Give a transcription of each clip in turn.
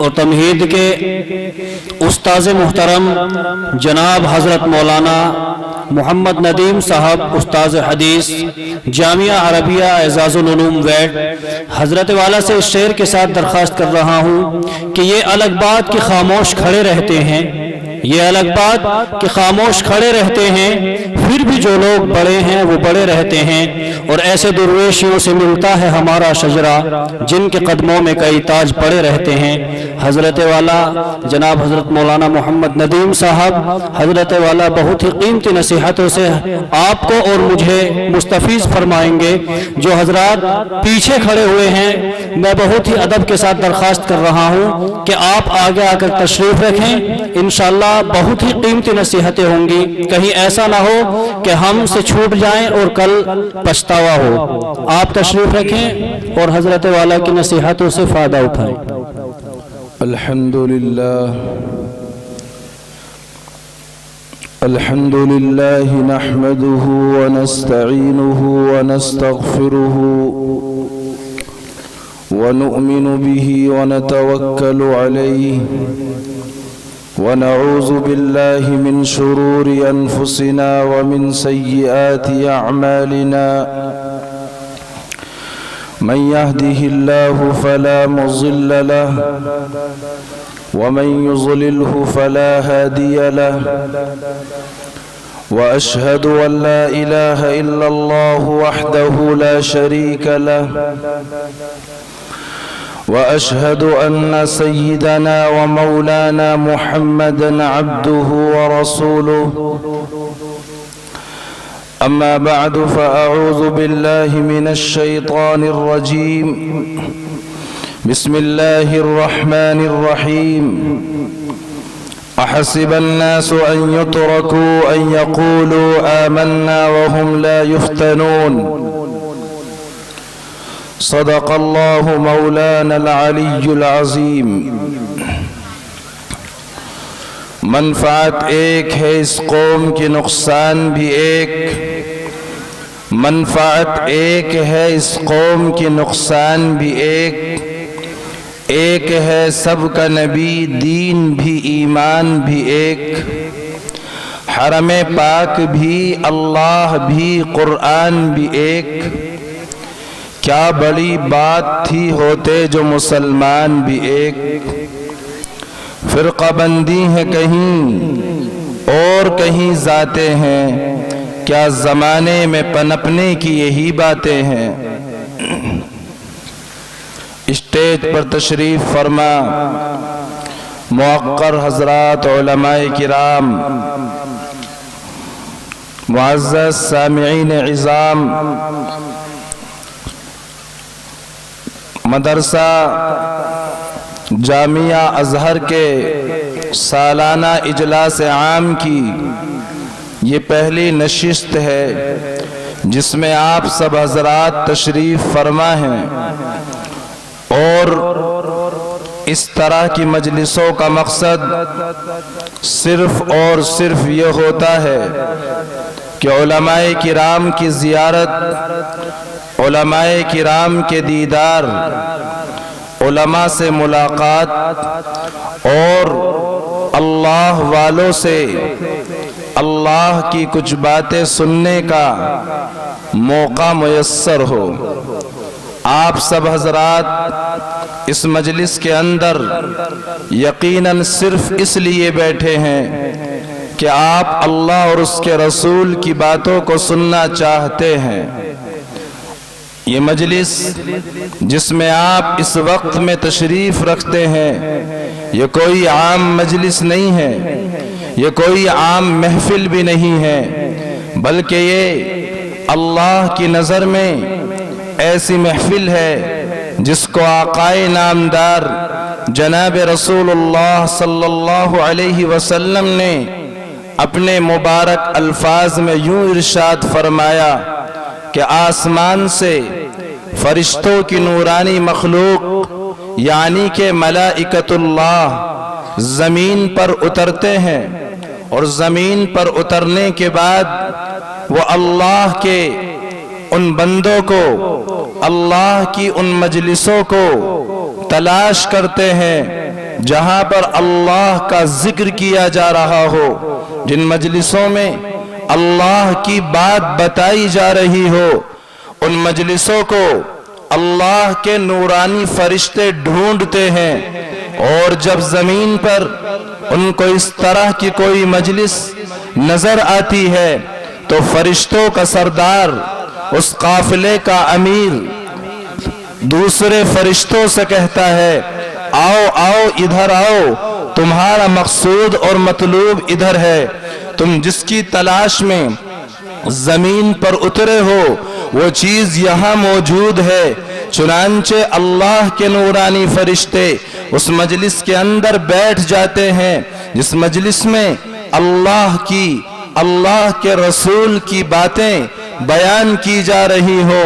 اور تمہید کے استاذ محترم جناب حضرت مولانا محمد ندیم صاحب استاذ حدیث جامعہ عربیہ اعزاز العلوم ویٹ حضرت والا سے اس شعر کے ساتھ درخواست کر رہا ہوں کہ یہ الگ بات کہ خاموش کھڑے رہتے ہیں، یہ الگ بات کہ خاموش کھڑے رہتے ہیں، پھر بھی جو لوگ بڑے ہیں وہ بڑے رہتے ہیں، اور ایسے درویشیوں سے ملتا ہے ہمارا شجرہ جن کے قدموں میں کئی تاج پڑے رہتے ہیں۔ حضرت والا جناب حضرت مولانا محمد ندیم صاحب حضرت والا بہت ہی قیمتی نصیحتوں سے آپ کو اور مجھے مستفیض فرمائیں گے۔ جو حضرات پیچھے کھڑے ہوئے ہیں میں بہت ہی ادب کے ساتھ درخواست کر رہا ہوں کہ آپ آگے آ کر تشریف رکھیں، انشاءاللہ بہت ہی قیمتی نصیحتیں ہوں گی، کہیں ایسا نہ ہو کہ ہم سے چھوٹ جائیں اور کل پچھتاوا ہو۔ آپ تشریف رکھیں اور حضرت والا کی نصیحتوں سے فائدہ اٹھائیں۔ الحمد لله نحمده ونستعينه ونستغفره ونؤمن به ونتوكل عليه ونعوذ بالله من شرور أنفسنا ومن سيئات أعمالنا، من يهده الله فلا مضل له ومن يضلله فلا هادي له، وأشهد أن لا إله إلا الله وحده لا شريك له، وأشهد أن سيدنا ومولانا محمدًا عبده ورسوله، أما بعد فأعوذ بالله من الشيطان الرجيم، بسم الله الرحمن الرحيم، أحسب الناس أن يتركوا أن يقولوا آمنا وهم لا يفتنون، صدق الله مولانا العلي العظيم۔ منفعت ایک ہے اس قوم کی نقصان بھی ایک، منفعت ایک ہے اس قوم کی نقصان بھی ایک، ایک ہے سب کا نبی دین بھی ایمان بھی ایک، حرم پاک بھی اللہ بھی قرآن بھی ایک، کیا بڑی بات تھی ہوتے جو مسلمان بھی ایک، فرقہ بندی ہے کہیں اور کہیں ذاتیں ہیں، کیا زمانے میں پنپنے کی یہی باتیں ہیں۔ اسٹیج پر تشریف فرما موقر حضرات علماء کرام، معزز سامعین عظام، مدرسہ جامعہ ازہر کے سالانہ اجلاس عام کی یہ پہلی نشست ہے جس میں آپ سب حضرات تشریف فرما ہیں، اور اس طرح کی مجلسوں کا مقصد صرف اور صرف یہ ہوتا ہے کہ علماء کرام کی زیارت، علماء کرام کے دیدار، علماء سے ملاقات اور اللہ والوں سے اللہ کی کچھ باتیں سننے کا موقع میسر ہو۔ آپ سب حضرات اس مجلس کے اندر یقیناً صرف اس لیے بیٹھے ہیں کہ کہ آپ اللہ اور اس کے رسول کی باتوں کو سننا چاہتے ہیں۔ یہ مجلس جس میں آپ اس وقت میں تشریف رکھتے ہیں، یہ کوئی عام مجلس نہیں ہے، یہ کوئی عام محفل بھی نہیں ہے، بلکہ یہ اللہ کی نظر میں ایسی محفل ہے جس کو آقائے نامدار جناب رسول اللہ صلی اللہ علیہ وسلم نے اپنے مبارک الفاظ میں یوں ارشاد فرمایا کہ آسمان سے فرشتوں کی نورانی مخلوق یعنی کہ ملائکۃ اللہ زمین پر اترتے ہیں، اور زمین پر اترنے کے بعد وہ اللہ کے ان بندوں کو، اللہ کی ان مجلسوں کو تلاش کرتے ہیں جہاں پر اللہ کا ذکر کیا جا رہا ہو، جن مجلسوں میں اللہ کی بات بتائی جا رہی ہو، ان مجلسوں کو اللہ کے نورانی فرشتے ڈھونڈتے ہیں، اور جب زمین پر ان کو اس طرح کی کوئی مجلس نظر آتی ہے تو فرشتوں کا سردار، اس قافلے کا امیر دوسرے فرشتوں سے کہتا ہے، آؤ آؤ ادھر آؤ، تمہارا مقصود اور مطلوب ادھر ہے، تم جس کی تلاش میں زمین پر اترے ہو وہ چیز یہاں موجود ہے۔ چنانچہ اللہ کے نورانی فرشتے اس مجلس کے اندر بیٹھ جاتے ہیں جس مجلس میں اللہ کی، اللہ کے رسول کی باتیں بیان کی جا رہی ہو،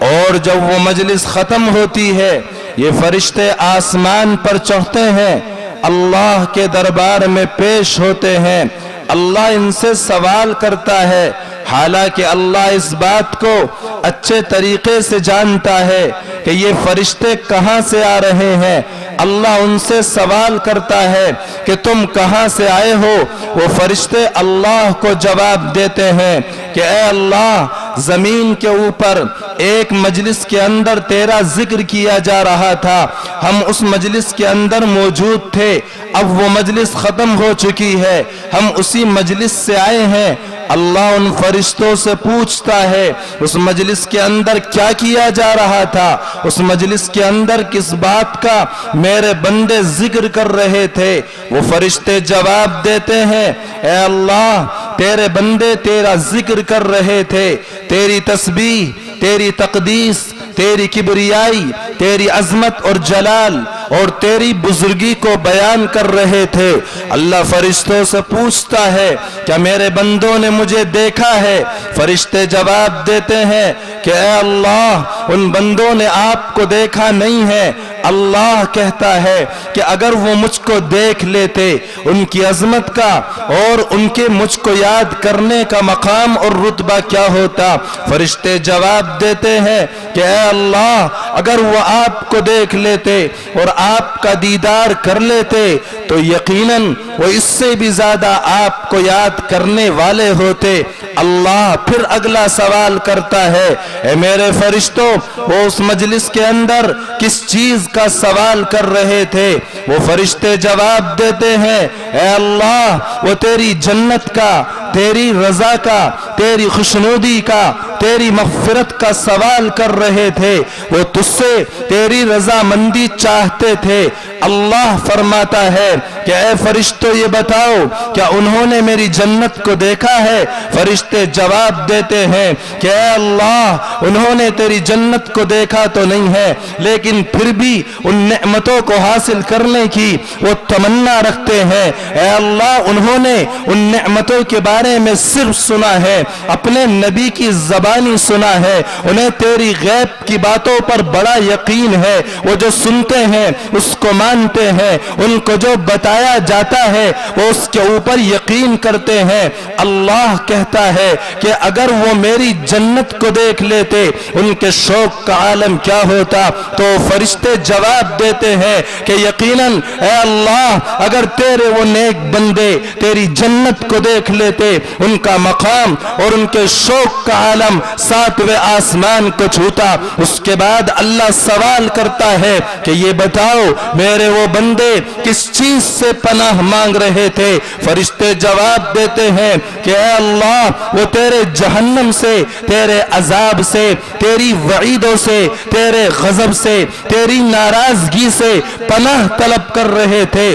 اور جب وہ مجلس ختم ہوتی ہے یہ فرشتے آسمان پر چڑھتے ہیں، اللہ کے دربار میں پیش ہوتے ہیں، اللہ ان سے سوال کرتا ہے، حالانکہ اللہ اس بات کو اچھے طریقے سے جانتا ہے کہ یہ فرشتے کہاں سے آ رہے ہیں۔ اللہ ان سے سوال کرتا ہے کہ تم کہاں سے آئے ہو؟ وہ فرشتے اللہ کو جواب دیتے ہیں کہ اے اللہ، زمین کے اوپر ایک مجلس کے اندر تیرا ذکر کیا جا رہا تھا، ہم اس مجلس کے اندر موجود تھے، اب وہ مجلس ختم ہو چکی ہے، ہم اسی مجلس سے آئے ہیں۔ اللہ ان فرشتوں سے پوچھتا ہے اس مجلس کے اندر کیا کیا جا رہا تھا، اس مجلس کے اندر کس بات کا میرے بندے ذکر کر رہے تھے؟ وہ فرشتے جواب دیتے ہیں، اے اللہ، تیرے بندے تیرا ذکر کر رہے تھے، تیری تسبیح، تیری تقدیس، تیری کبریائی، تیری عظمت اور جلال اور تیری بزرگی کو بیان کر رہے تھے۔ اللہ فرشتوں سے پوچھتا ہے کیا میرے بندوں نے مجھے دیکھا ہے؟ فرشتے جواب دیتے ہیں کہ اے اللہ، ان بندوں نے آپ کو دیکھا نہیں ہے۔ اللہ کہتا ہے کہ اگر وہ مجھ کو دیکھ لیتے، ان کی عظمت کا اور ان کے مجھ کو یاد کرنے کا مقام اور رتبہ کیا ہوتا؟ فرشتے جواب دیتے ہیں کہ اے اللہ، اگر وہ آپ کو دیکھ لیتے اور آپ کا دیدار کر لیتے تو یقیناً وہ اس سے بھی زیادہ آپ کو یاد کرنے والے ہوتے۔ اللہ پھر اگلا سوال کرتا ہے، اے میرے فرشتوں، وہ اس مجلس کے اندر کس چیز کا سوال کر رہے تھے؟ وہ فرشتے جواب دیتے ہیں، اے اللہ، وہ تیری جنت کا، تیری رضا کا، تیری خوشنودی کا، تیری مغفرت کا سوال کر رہے تھے، وہ تجھ سے تیری رضا مندی چاہتے تھے۔ اللہ فرماتا ہے کہ اے فرشتوں، یہ بتاؤ کیا انہوں نے میری جنت کو دیکھا ہے؟ فرشتے جواب دیتے ہیں کہ اے اللہ، انہوں نے تیری جنت کو دیکھا تو نہیں ہے، لیکن پھر بھی ان نعمتوں کو حاصل کرنے کی وہ تمنا رکھتے ہیں۔ اے اللہ، انہوں نے ان نعمتوں کے بارے میں صرف سنا ہے، اپنے نبی کی زبانی سنا ہے، انہیں تیری غیب کی باتوں پر بڑا یقین ہے، وہ جو سنتے ہیں اس کو مانتے ہیں، ان کو جو بتایا جاتا ہے وہ اس کے اوپر یقین کرتے ہیں۔ اللہ کہتا ہے کہ اگر وہ میری جنت کو دیکھ لیتے ان کے شوق کا عالم کیا ہوتا؟ تو فرشتے جواب دیتے ہیں کہ یقیناً اے اللہ، اگر تیرے وہ نیک بندے تیری جنت کو دیکھ لیتے، ان کا مقام اور ان کے شوق کا عالم قدم 7ویں آسمان کو چھوتا۔ اس کے بعد اللہ سوال کرتا ہے کہ یہ بتاؤ میرے وہ بندے کس چیز سے پناہ مانگ رہے تھے؟ فرشتے جواب دیتے ہیں کہ اے اللہ وہ تیرے جہنم سے، تیرے عذاب سے، تیری وعیدوں سے، تیرے غضب سے، تیری ناراضگی سے پناہ طلب کر رہے تھے۔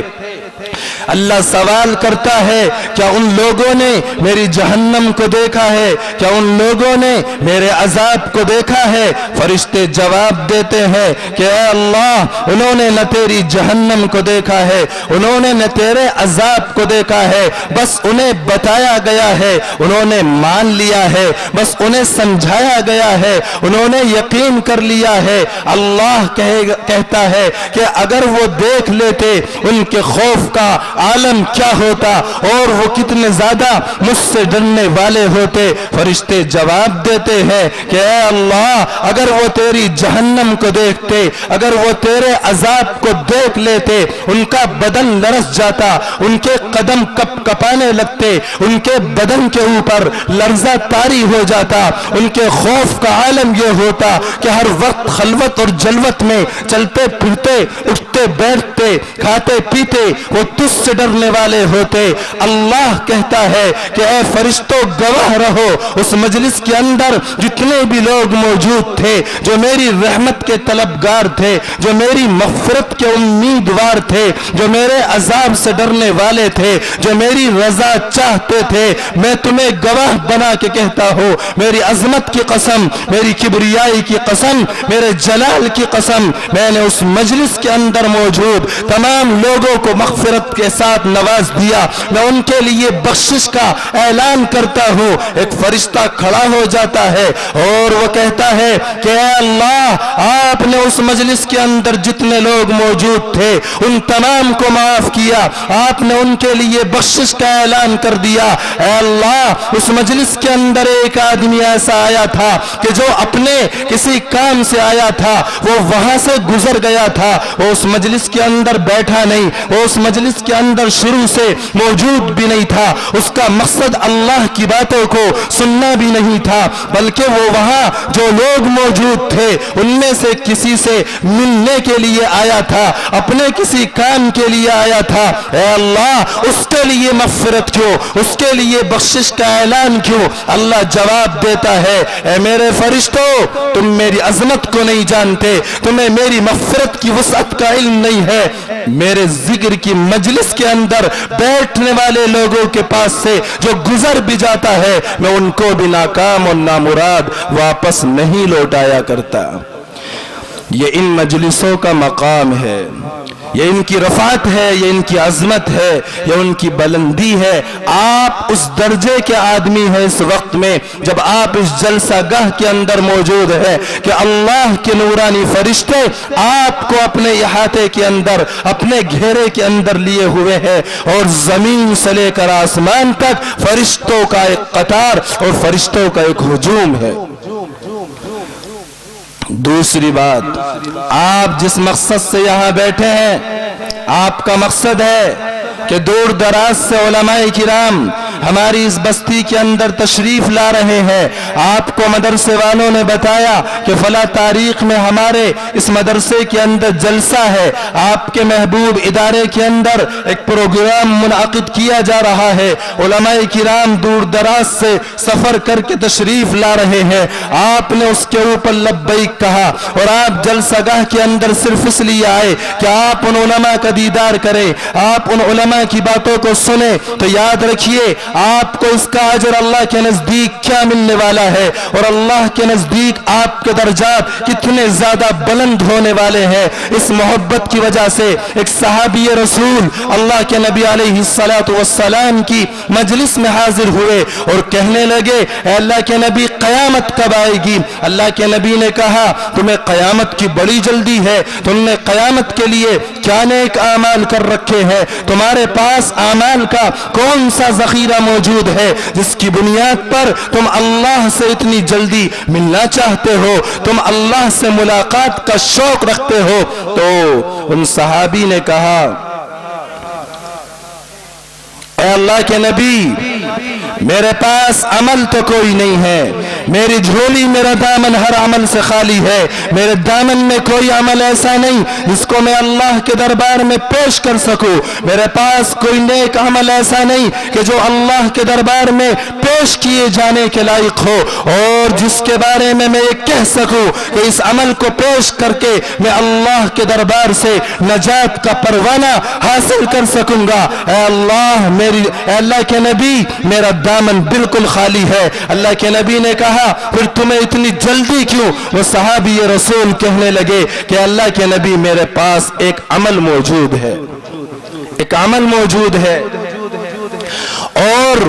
اللہ سوال کرتا ہے کیا ان لوگوں نے میری جہنم کو دیکھا ہے؟ کیا ان لوگوں نے میرے عذاب کو دیکھا ہے؟ فرشتے جواب دیتے ہیں کہ اے اللہ انہوں نے نہ تیری جہنم کو دیکھا ہے، انہوں نے نہ تیرے عذاب کو دیکھا ہے، بس انہیں بتایا گیا ہے، انہوں نے مان لیا ہے، بس انہیں سمجھایا گیا ہے، انہوں نے یقین کر لیا ہے۔ اللہ کہتا ہے کہ اگر وہ دیکھ لیتے ان کے خوف کا عالم کیا ہوتا اور وہ کتنے زیادہ مجھ سے ڈرنے والے ہوتے۔ فرشتے جواب دیتے ہیں کہ اے اللہ اگر وہ تیری جہنم کو دیکھتے، اگر وہ تیرے عذاب کو دیکھ لیتے، ان کا بدن لرز جاتا، ان کے قدم کپ کپانے لگتے، ان کے بدن کے اوپر لرزہ طاری ہو جاتا، ان کے خوف کا عالم یہ ہوتا کہ ہر وقت خلوت اور جلوت میں چلتے پھرتے، اٹھتے بیٹھتے، کھاتے پیتے وہ تجھ سے ڈرنے والے ہوتے۔ اللہ کہتا ہے کہ اے فرشتوں گواہ رہو اس مجلس کے اندر جتنے بھی لوگ موجود تھے جو میری رحمت کے طلبگار تھے، جو میری مغفرت کے امیدوار تھے، جو میرے عذاب سے ڈرنے والے تھے، جو میری رضا چاہتے تھے، میں تمہیں گواہ بنا کے کہتا ہوں میری عظمت کی قسم، میری کبریائی کی قسم، میرے جلال کی قسم، میں نے اس مجلس کے اندر موجود تمام لوگوں کو مغفرت کے ساتھ نواز دیا۔ میں ان کے لیے بخشش کا اعلان کرتا ہوں۔ ایک فرشتہ کھڑا ہو جاتا ہے اور وہ کہتا ہے کہ اے اللہ آپ نے اس مجلس کے اندر جتنے لوگ موجود تھے ان تمام کو معاف کیا، آپ نے ان کے لیے بخشش کا اعلان کر دیا۔ اے اللہ اس مجلس کے اندر ایک آدمی ایسا آیا تھا کہ جو اپنے کسی کام سے آیا تھا، وہ وہاں سے گزر گیا تھا، وہ اس مجلس کے اندر بیٹھا نہیں، وہ اس مجلس کے اندر شروع سے موجود بھی نہیں تھا، اس کا مقصد اللہ کی باتوں کو سننا بھی نہیں تھا، بلکہ وہ وہاں جو لوگ موجود تھے ان میں سے کسی سے ملنے کے لیے آیا تھا، اپنے کسی کام کے لیے آیا تھا۔ اے اللہ اس کے لیے مغفرت کیوں، اس کے لیے بخشش کا اعلان کیوں؟ اللہ جواب دیتا ہے اے میرے فرشتوں تم میری عظمت کو نہیں جانتے، تمہیں میری مغفرت کی وسعت کا علم نہیں ہے۔ میرے ذکر کی مجلس کے اندر بیٹھنے والے لوگوں کے پاس سے جو گزر بھی جاتا ہے میں ان کو بھی ناکام اور نامراد واپس نہیں لوٹایا کرتا۔ یہ ان مجلسوں کا مقام ہے، یہ ان کی رفعت ہے، یہ ان کی عظمت ہے، یہ ان کی بلندی ہے۔ آپ اس درجے کے آدمی ہیں اس وقت میں جب آپ اس جلسہ گاہ کے اندر موجود ہیں کہ اللہ کے نورانی فرشتے آپ کو اپنے احاطے کے اندر، اپنے گھیرے کے اندر لیے ہوئے ہیں، اور زمین سے لے کر آسمان تک فرشتوں کا ایک قطار اور فرشتوں کا ایک ہجوم ہے۔ دوسری بات، آپ جس مقصد سے یہاں بیٹھے ہیں، آپ کا مقصد ہے کہ دور دراز سے علماء کرام ہماری اس بستی کے اندر تشریف لا رہے ہیں۔ آپ کو مدرسے والوں نے بتایا کہ فلاں تاریخ میں ہمارے اس مدرسے کے اندر جلسہ ہے، آپ کے محبوب ادارے کے اندر ایک پروگرام منعقد کیا جا رہا ہے، علماء کرام دور دراز سے سفر کر کے تشریف لا رہے ہیں۔ آپ نے اس کے اوپر لبیک کہا اور آپ جلسہ گاہ کے اندر صرف اس لیے آئے کہ آپ ان علماء کا دیدار کریں، آپ ان علماء کی باتوں کو سنیں، تو یاد رکھیے آپ کو اس کا اجر اللہ کے نزدیک کیا ملنے والا ہے، اور اللہ کے نزدیک آپ کے درجات کتنے زیادہ بلند ہونے والے ہیں۔ اس محبت کی وجہ سے ایک صحابی رسول اللہ کے نبی علیہ السلام کی مجلس میں حاضر ہوئے اور کہنے لگے اے اللہ کے نبی قیامت کب آئے گی؟ اللہ کے نبی نے کہا تمہیں قیامت کی بڑی جلدی ہے، تم نے قیامت کے لیے کیا نیک اعمال کر رکھے ہیں؟ تمہارے پاس اعمال کا کون سا ذخیرہ موجود ہے جس کی بنیاد پر تم اللہ سے اتنی جلدی ملنا چاہتے ہو، تم اللہ سے ملاقات کا شوق رکھتے ہو؟ تو ان صحابی نے کہا اے اللہ کے نبی میرے پاس عمل تو کوئی نہیں ہے، میری جھولی میرا دامن ہر عمل سے خالی ہے، میرے دامن میں کوئی عمل ایسا نہیں جس کو میں اللہ کے دربار میں پیش کر سکوں، میرے پاس کوئی نیک عمل ایسا نہیں کہ جو اللہ کے دربار میں پیش کیے جانے کے لائق ہو، اور جس کے بارے میں یہ کہہ سکوں کہ اس عمل کو پیش کر کے میں اللہ کے دربار سے نجات کا پروانہ حاصل کر سکوں گا۔ اے اللہ کے نبی میرا دامن بالکل خالی ہے۔ اللہ کے نبی نے کہا پھر تمہیں اتنی جلدی کیوں؟ وہ صحابی رسول کہنے لگے کہ اللہ کے نبی میرے پاس ایک عمل موجود ہے، ایک عمل موجود ہے، اور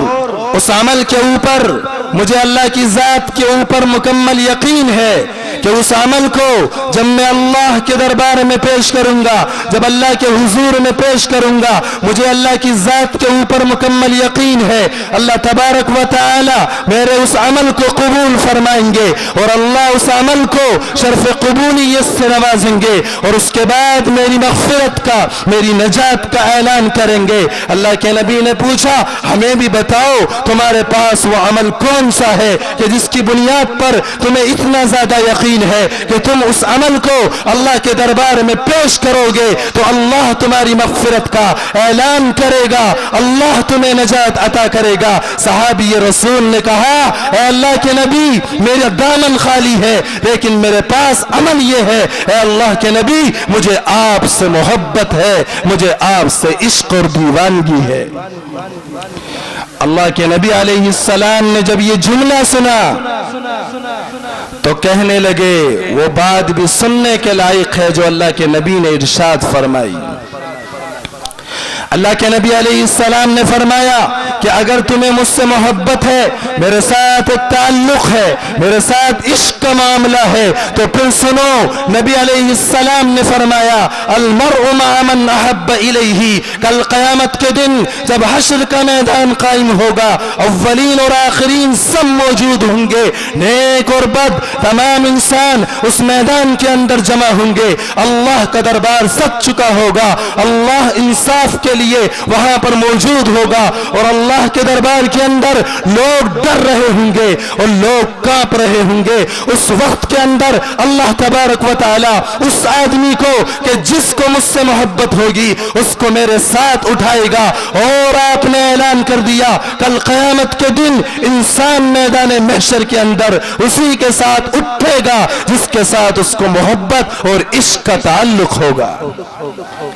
اس عمل کے اوپر مجھے اللہ کی ذات کے اوپر مکمل یقین ہے کہ اس عمل کو جب میں اللہ کے دربار میں پیش کروں گا، جب اللہ کے حضور میں پیش کروں گا، مجھے اللہ کی ذات کے اوپر مکمل یقین ہے اللہ تبارک و تعالی میرے اس عمل کو قبول فرمائیں گے، اور اللہ اس عمل کو شرف قبولیت سے نوازیں گے، اور اس کے بعد میری مغفرت کا، میری نجات کا اعلان کریں گے۔ اللہ کے نبی نے پوچھا ہمیں بھی بتاؤ تمہارے پاس وہ عمل کون سا ہے کہ جس کی بنیاد پر تمہیں اتنا زیادہ یقین ہے کہ تم اس عمل کو اللہ کے دربار میں پیش کرو گے تو اللہ تمہاری مغفرت کا اعلان کرے گا، اللہ تمہیں نجات عطا کرے گا۔ صحابی رسول نے کہا اے اللہ کے نبی میرا دامن خالی ہے لیکن میرے پاس عمل یہ ہے، اے اللہ کے نبی مجھے آپ سے محبت ہے، مجھے آپ سے عشق اور دیوانگی ہے۔ اللہ کے نبی علیہ السلام نے جب یہ جملہ سنا تو کہنے لگے وہ بات بھی سننے کے لائق ہے جو اللہ کے نبی نے ارشاد فرمائی۔ اللہ کے نبی علیہ السلام نے فرمایا کہ اگر تمہیں مجھ سے محبت ہے، میرے ساتھ ایک تعلق ہے، میرے ساتھ عشق کا معاملہ ہے، تو پھر سنو نبی علیہ السلام نے فرمایا المرء مع من احب الیہ، کل قیامت کے دن جب حشر کا میدان قائم ہوگا، اولین اور آخرین سب موجود ہوں گے، نیک اور بد تمام انسان اس میدان کے اندر جمع ہوں گے، اللہ کا دربار سج چکا ہوگا، اللہ انصاف کے لیے وہاں پر موجود ہوگا، اور اللہ کے دربار کے اندر لوگ ڈر رہے ہوں گے اور لوگ کانپ رہے ہوں گے۔ اس وقت کے اندر اللہ تبارک و تعالی اس آدمی کو کہ جس کو مجھ سے محبت ہوگی اس کو میرے ساتھ اٹھائے گا، اور آپ نے اعلان کر دیا کل قیامت کے دن انسان میدان محشر کے اندر اسی کے ساتھ اٹھے گا جس کے ساتھ اس کو محبت اور عشق کا تعلق ہوگا۔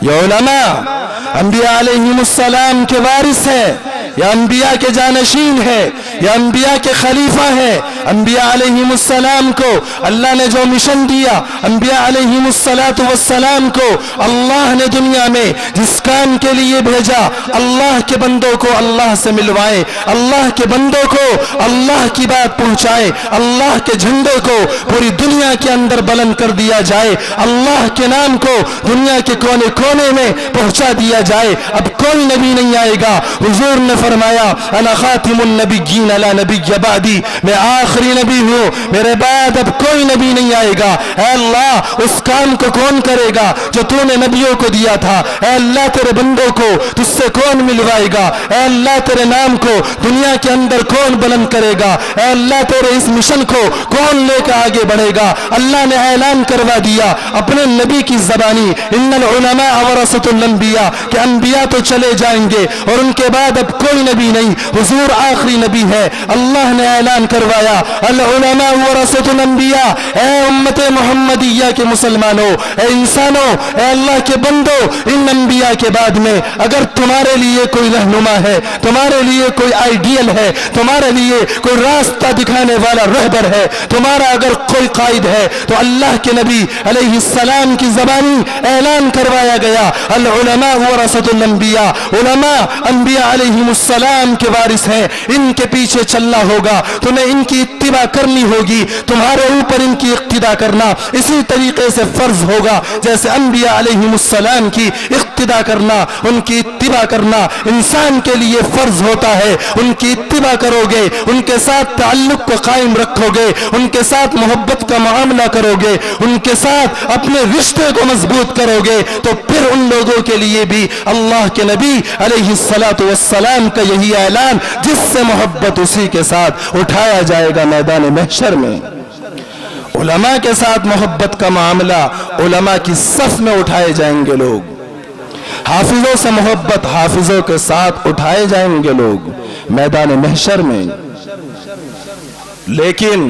یہ علماء انبیاء علیہم السلام کے وارث ہیں، یا انبیاء کے جانشین ہے، یا انبیاء کے خلیفہ ہے۔ انبیاء علیہم السلام کو اللہ نے جو مشن دیا، انبیاء علیہم السلام کو اللہ نے دنیا میں جس کام کے لیے بھیجا، اللہ کے بندوں کو اللہ سے ملوائے، اللہ کے بندوں کو اللہ کی بات پہنچائے، اللہ کے جھنڈے کو پوری دنیا کے اندر بلند کر دیا جائے، اللہ کے نام کو دنیا کے کونے کونے میں پہنچا دیا جائے۔ اب کوئی نبی نہیں آئے گا، حضور نے فرمایا انا خاتم النبیین لا نبی بعدی، میں آخری نبی ہوں، میرے بعد اب کوئی نبی نہیں آئے گا۔ اے اللہ اس کام کو کون کرے گا جو تو نے نبیوں کو دیا تھا؟ اے اللہ تیرے بندوں کو تجھ سے کون ملوائے گا؟ اے اللہ تیرے نام کو دنیا کے اندر کون بلند کرے گا؟ اے اللہ تیرے اس مشن کو کون لے کے آگے بڑھے گا؟ اللہ نے اعلان کروا دیا اپنے نبی کی زبانی ان العلماء ورثۃ الانبیاء کہ انبیاء تو چلے جائیں گے اور ان کے بعد اب کوئی نبی نہیں، حضور آخری نبی ہے۔ اللہ نے اعلان کروایا العلماء ورثۃ الانبیاء، اے امت محمدیہ کے مسلمانوں، اے انسانوں، اے اللہ کے بندوں، ان انبیاء کے بعد میں اگر تمہارے لیے کوئی رہنما ہے، تمہارے لیے کوئی آئیڈیل ہے، تمہارے لیے کوئی راستہ دکھانے والا رہبر ہے، تمہارا اگر کوئی قائد ہے تو اللہ کے نبی علیہ السلام کی زبانی اعلان کروایا گیا العلماء ورثۃ الانبیاء، علماء انبیاء علیہم السلام کے وارث ہیں، ان کے پیچھے چلنا ہوگا، تمہیں ان کی اتباع کرنی ہوگی، تمہارے اوپر ان کی اقتداء کرنا اسی طریقے سے فرض ہوگا جیسے انبیاء علیہم السلام کی اقتداء کرنا، ان کی اتباع کرنا انسان کے لیے فرض ہوتا ہے۔ ان کی اتباع کرو گے، ان کے ساتھ تعلق کو قائم رکھو گے، ان کے ساتھ محبت کا معاملہ کرو گے، ان کے ساتھ اپنے رشتے کو مضبوط کرو گے، تو پھر ان لوگوں کے لیے بھی اللہ کے نبی علیہ السلام کا یہی اعلان جس سے محبت اسی کے ساتھ اٹھایا جائے گا میدان محشر میں۔ علماء کے ساتھ محبت کا معاملہ، علماء کی صف میں اٹھائے جائیں گے لوگ۔ حافظوں سے محبت، حافظوں کے ساتھ اٹھائے جائیں گے لوگ میدان محشر میں۔ لیکن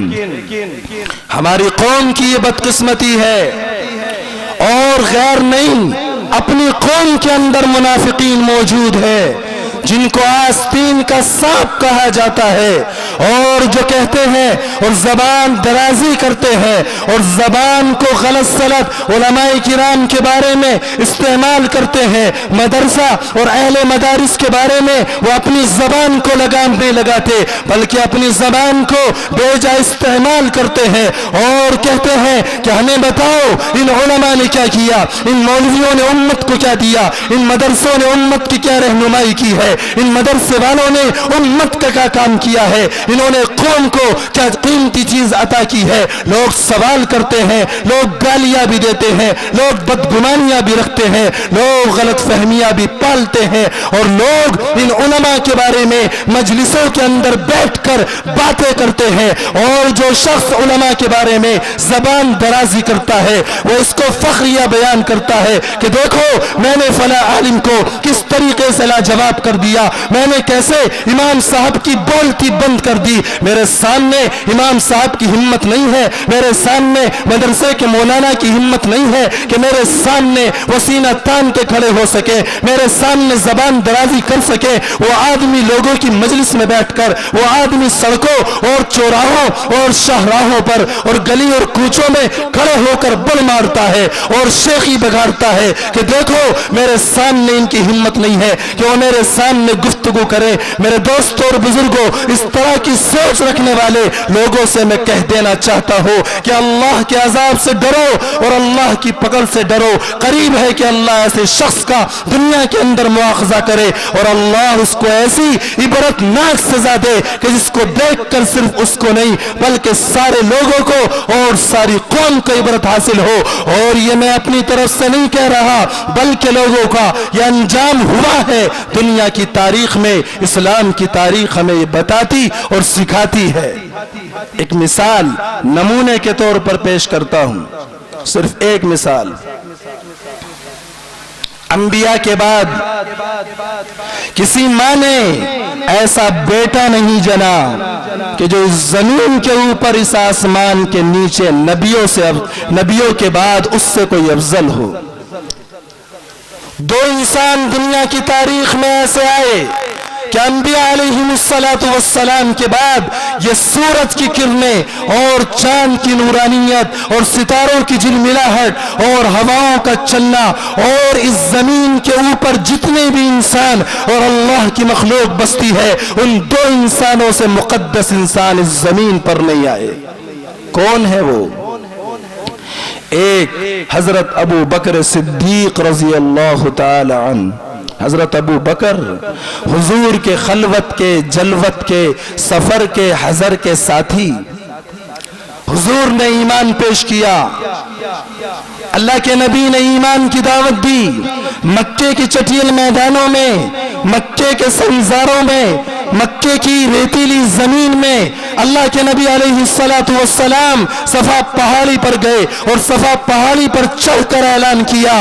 ہماری قوم کی یہ بدقسمتی ہے، اور غیر نہیں، اپنی قوم کے اندر منافقین موجود ہے جن کو آستین کا سانپ کہا جاتا ہے، اور جو کہتے ہیں اور زبان درازی کرتے ہیں اور زبان کو غلط سلط علماء کرام کے بارے میں استعمال کرتے ہیں۔ مدرسہ اور اہل مدارس کے بارے میں وہ اپنی زبان کو لگام نہیں لگاتے، بلکہ اپنی زبان کو بے جا استعمال کرتے ہیں اور کہتے ہیں کہ ہمیں بتاؤ ان علماء نے کیا کیا، ان مولویوں نے امت کو کیا دیا، ان مدرسوں نے امت کی کیا رہنمائی کی ہے، ان مدرسے والوں نے امت کا کیا کام کیا ہے، انہوں نے قوم کو کیا قیمتی چیز عطا کی ہے۔ لوگ سوال کرتے ہیں، لوگ گالیاں بھی دیتے ہیں، لوگ بدگمانیاں بھی رکھتے ہیں، لوگ غلط فہمیاں بھی پالتے ہیں، اور لوگ ان علماء کے بارے میں مجلسوں کے اندر بیٹھ کر باتیں کرتے ہیں۔ اور جو شخص علماء کے بارے میں زبان درازی کرتا ہے وہ اس کو فخریہ بیان کرتا ہے کہ دیکھو میں نے فلاں عالم کو کس طریقے سے لاجواب کر دیا، میں نے کیسے امام صاحب کی بولتی بند کر دی۔ میرے سامنے امام صاحب کی ہمت نہیں ہے، میرے سامنے مدرسے کے مولانا کی ہمت نہیں ہے کہ میرے سامنے وہ سینہ تان کے کھڑے ہو سکے، میرے سامنے زبان درازی کر سکے۔ وہ آدمی لوگوں کی مجلس میں بیٹھ کر، وہ آدمی سڑکوں اور چوراہوں اور شاہراہوں پر اور گلی اور کوچوں میں کھڑے ہو کر بڑ مارتا ہے اور شیخی بگاڑتا ہے کہ دیکھو میرے سامنے ان کی ہمت نہیں ہے کہ وہ میرے سامنے گفتگو کرے۔ میرے دوستوں اور بزرگوں، اس طرح کی سوچ رکھنے والے لوگوں سے میں کہہ دینا چاہتا ہوں کہ اللہ کے عذاب سے ڈرو اور اللہ کی پکڑ سے ڈرو۔ قریب ہے کہ اللہ ایسے شخص کا دنیا کے اندر مواخذہ کرے اور اللہ اس کو ایسی عبرت ناک سزا دے کہ جس کو دیکھ کر صرف اس کو نہیں بلکہ سارے لوگوں کو اور ساری قوم کو عبرت حاصل ہو۔ اور یہ میں اپنی طرف سے نہیں کہہ رہا بلکہ لوگوں کا یہ انجام ہوا ہے۔ دنیا کی تاریخ میں، اسلام کی تاریخ ہمیں یہ بتاتی اور سکھاتی ہے۔ ایک مثال نمونے کے طور پر پیش کرتا ہوں، صرف ایک مثال۔ انبیاء کے بعد کسی ماں نے ایسا بیٹا نہیں جنا کہ جو اس زمین کے اوپر اس آسمان کے نیچے نبیوں کے بعد اس سے کوئی افضل ہو۔ دو انسان دنیا کی تاریخ میں ایسے آئے کہ انبیاء علیہم السلام کے بعد یہ سورج کی کرنیں اور چاند کی نورانیت اور ستاروں کی جھلملاہٹ اور ہواؤں کا چلنا اور اس زمین کے اوپر جتنے بھی انسان اور اللہ کی مخلوق بستی ہے، ان دو انسانوں سے مقدس انسان اس زمین پر نہیں آئے۔ کون ہے وہ؟ ایک حضرت ابو بکر صدیق رضی اللہ تعالی عنہ۔ حضرت ابو بکر حضور کے خلوت کے، جلوت کے، سفر کے، حضر کے ساتھی۔ حضور نے ایمان پیش کیا، اللہ کے نبی نے ایمان کی دعوت دی، مکے کی چٹیل میدانوں میں، مکے کے سنزاروں میں، مکے کی ریتیلی زمین میں اللہ کے نبی علیہ السلام صفا پہاڑی پر گئے اور صفا پہاڑی پر چڑھ کر اعلان کیا،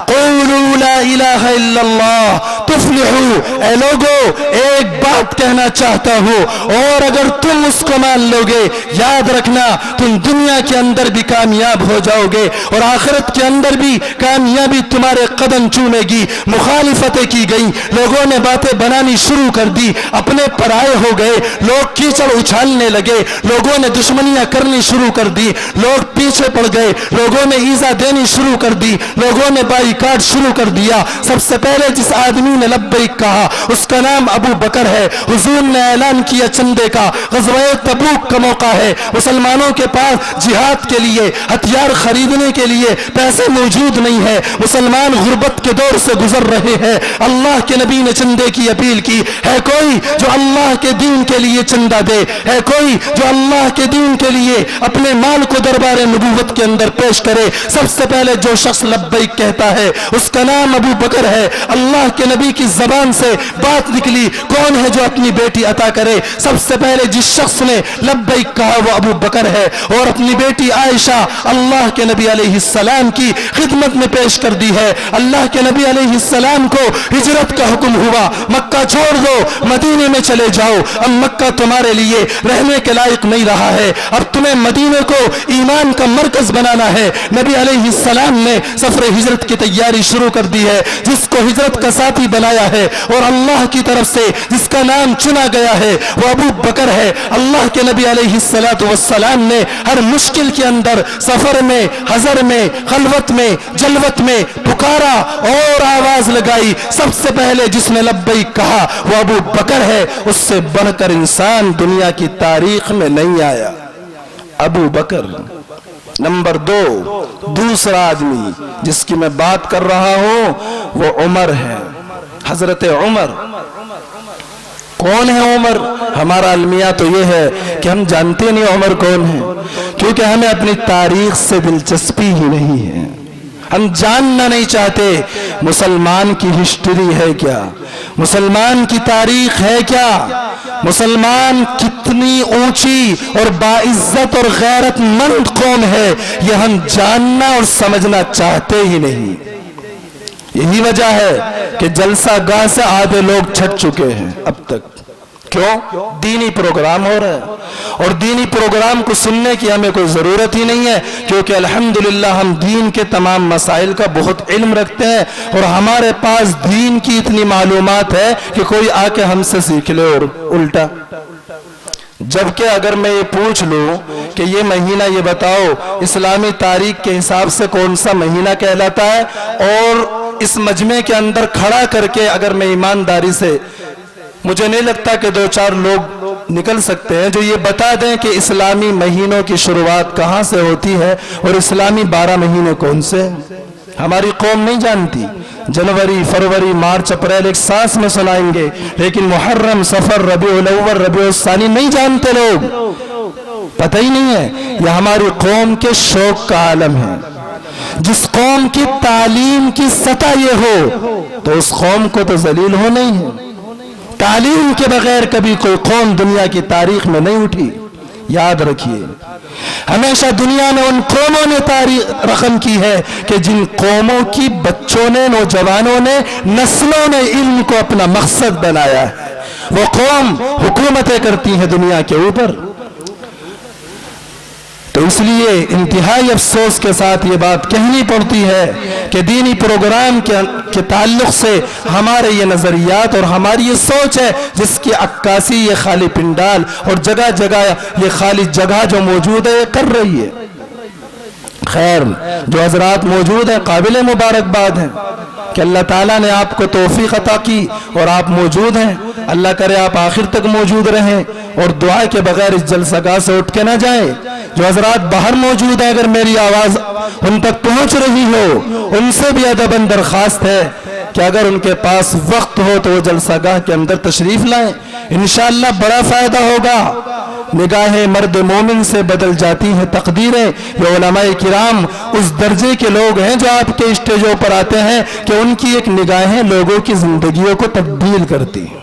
قولوا لا الہ الا اللہ تفلحوا۔ اے لوگو ایک بات کہنا چاہتا ہوں، اور اگر تم اس کو مان لو گے یاد رکھنا تم دنیا کے اندر بھی کامیاب ہو جاؤ گے اور آخرت کے اندر بھی کامیابی تمہارے قدم چومے گی۔ مخالفتیں کی گئی، لوگوں نے باتیں بنانی شروع کر دی، اپنے پرائے ہو گئے، لوگ کیچڑ اچھالنے لگے، لوگوں نے دشمنیاں کرنی شروع کر دی، لوگ پیچھے پڑ گئے، لوگوں نے ایذا دینی شروع کر دی، لوگوں نے بائیکاٹ شروع کر دیا۔ سب سے پہلے جس آدمی نے لبیک کہا اس کا نام ابو بکر ہے۔ حضور نے اعلان کیا چندے کا، غزوہ تبوک کا موقع ہے، مسلمانوں کے پاس جہاد کے لیے ہتھیار خریدنے کے لیے پیسے موجود نہیں ہے، مسلمان غربت کے دور سے گزر رہے ہیں۔ اللہ کے نبی نے چندے کی اپیل کی، ہے کوئی جو اللہ کے دین کے لیے چندہ دے، ہے کوئی جو اللہ کے دین کے لیے اپنے مال کو دربار نبوت کے اندر پیش کرے۔ سب سے پہلے جو شخص لبیک کہتا ہے ہے اس کا نام ابو بکر ہے۔ اللہ کے نبی کی زبان سے بات نکلی کون ہے جو اپنی بیٹی عطا کرے؟ سب سے پہلے جس شخص نے لبیک کہا وہ ابو بکر ہے، اور اپنی بیٹی عائشہ اللہ کے نبی علیہ السلام کی خدمت میں پیش کر دی ہے۔ اللہ کے نبی علیہ السلام کو ہجرت کا حکم ہوا، مکہ چھوڑ دو مدینے میں چلے جاؤ، اب مکہ تمہارے لیے رہنے کے لائق نہیں رہا ہے، اب تمہیں مدینے کو ایمان کا مرکز بنانا ہے۔ نبی علیہ السلام نے سفر ہجرت کی تیاری شروع کر دی ہے۔ جس کو ہجرت کا ساتھی بنایا ہے اور اللہ کی طرف سے جس کا نام چنا گیا ہے وہ ابو بکر ہے۔ اللہ کے نبی علیہ السلام نے ہر مشکل کے اندر، سفر میں، حضر میں، خلوت میں، جلوت میں پکارا اور آواز لگائی، سب سے پہلے جس نے لبیک کہا وہ ابو بکر ہے۔ اس سے بڑھ کر انسان دنیا کی تاریخ میں نہیں آیا۔ ابو بکر۔ نمبر 2، دوسرا آدمی جس کی میں بات کر رہا ہوں وہ عمر ہے، حضرت عمر۔ کون ہے عمر؟ ہمارا المیہ تو یہ ہے کہ ہم جانتے نہیں عمر کون ہے، کیونکہ ہمیں اپنی تاریخ سے دلچسپی ہی نہیں ہے، ہم جاننا نہیں چاہتے مسلمان کی ہسٹری ہے کیا، مسلمان کی تاریخ ہے کیا، مسلمان کتنی اونچی اور باعزت اور غیرت مند قوم ہے، یہ ہم جاننا اور سمجھنا چاہتے ہی نہیں۔ یہی وجہ ہے کہ جلسہ گاہ سے آدھے لوگ چھٹ چکے ہیں اب تک۔ کیوں؟ دینی پروگرام ہو رہا ہے، اور دینی پروگرام کو سننے کی ہمیں کوئی ضرورت ہی نہیں ہے، کیونکہ الحمدللہ ہم دین کے تمام مسائل کا بہت علم رکھتے ہیں، اور ہمارے پاس دین کی اتنی معلومات ہے کہ کوئی آ کے ہم سے سیکھ لے اور الٹا۔ جبکہ اگر میں یہ پوچھ لوں کہ یہ مہینہ یہ بتاؤ اسلامی تاریخ کے حساب سے کون سا مہینہ کہلاتا ہے، اور اس مجمع کے اندر کھڑا کر کے اگر میں ایمانداری سے، مجھے نہیں لگتا کہ 2-4 لوگ نکل سکتے ہیں جو یہ بتا دیں کہ اسلامی مہینوں کی شروعات کہاں سے ہوتی ہے اور اسلامی 12 مہینے کون سے ہیں۔ ہماری قوم نہیں جانتی۔ جنوری، فروری، مارچ، اپریل ایک سانس میں سنائیں گے، لیکن محرم، صفر، ربیع الاول، ربیع الثانی نہیں جانتے لوگ، پتہ ہی نہیں ہے۔ یہ ہماری قوم کے شوق کا عالم ہے۔ جس قوم کی تعلیم کی سطح یہ ہو تو اس قوم کو تو ذلیل ہونا ہی ہے۔ تعلیم کے بغیر کبھی کوئی قوم دنیا کی تاریخ میں نہیں اٹھی، یاد رکھیے۔ ہمیشہ دنیا میں ان قوموں نے تاریخ رقم کی ہے کہ جن قوموں کی بچوں نے، نوجوانوں نے، نسلوں نے علم کو اپنا مقصد بنایا ہے، وہ قوم حکومتیں کرتی ہیں دنیا کے اوپر۔ تو اس لیے انتہائی افسوس کے ساتھ یہ بات کہنی پڑتی ہے کہ دینی پروگرام کے تعلق سے ہمارے یہ نظریات اور ہماری یہ سوچ ہے جس کی عکاسی یہ خالی پنڈال اور جگہ جگہ یہ خالی جگہ جو موجود ہے یہ کر رہی ہے۔ خیر، جو حضرات موجود ہیں قابل مبارکباد ہیں کہ اللہ تعالیٰ نے آپ کو توفیق عطا کی اور آپ موجود ہیں۔ اللہ کرے آپ آخر تک موجود رہیں اور دعا کے بغیر اس جلسہ گاہ سے اٹھ کے نہ جائیں۔ جو حضرات باہر موجود ہیں اگر میری آواز ان تک پہنچ رہی ہو، ان سے بھی ادباً درخواست ہے کہ اگر ان کے پاس وقت ہو تو وہ جلسہ گاہ کے اندر تشریف لائیں، انشاءاللہ بڑا فائدہ ہوگا۔ نگاہیں مرد مومن سے بدل جاتی ہیں تقدیریں۔ یہ علماء کرام اس درجے کے لوگ ہیں جو آپ کے اسٹیجوں پر آتے ہیں کہ ان کی ایک نگاہیں لوگوں کی زندگیوں کو تبدیل کرتی ہیں،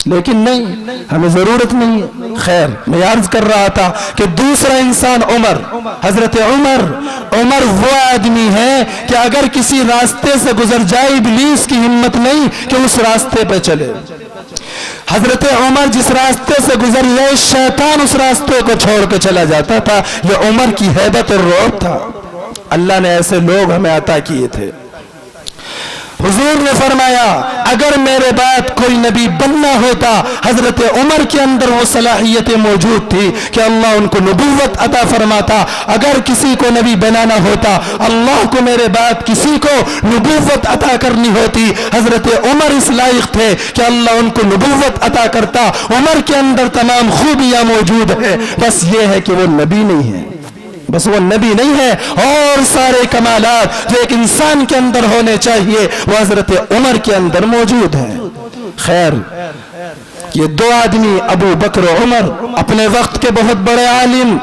لیکن نہیں، ہمیں ضرورت نہیں ہے۔ خیر، میں عرض کر رہا تھا کہ دوسرا انسان عمر، حضرت عمر وہ آدمی ہے کہ اگر کسی راستے سے گزر جائے ابلیس کی ہمت نہیں کہ اس راستے پہ چلے۔ حضرت عمر جس راستے سے گزر گئے شیطان اس راستے کو چھوڑ کے چلا جاتا تھا۔ یہ عمر کی ہیبت اور رعب تھا۔ اللہ نے ایسے لوگ ہمیں عطا کیے تھے۔ حضور نے فرمایا اگر میرے بعد کوئی نبی بننا ہوتا، حضرت عمر کے اندر وہ صلاحیتیں موجود تھی کہ اللہ ان کو نبوت عطا فرماتا۔ اگر کسی کو نبی بنانا ہوتا، اللہ کو میرے بعد کسی کو نبوت عطا کرنی ہوتی، حضرت عمر اس لائق تھے کہ اللہ ان کو نبوت عطا کرتا۔ عمر کے اندر تمام خوبیاں موجود ہیں، بس یہ ہے کہ وہ نبی نہیں ہے، بس وہ نبی نہیں ہے، اور سارے کمالات جو ایک انسان کے اندر ہونے چاہیے وہ حضرت عمر کے اندر موجود ہیں۔ خیر، یہ دو آدمی ابو بکر و عمر اپنے وقت کے بہت بڑے عالم،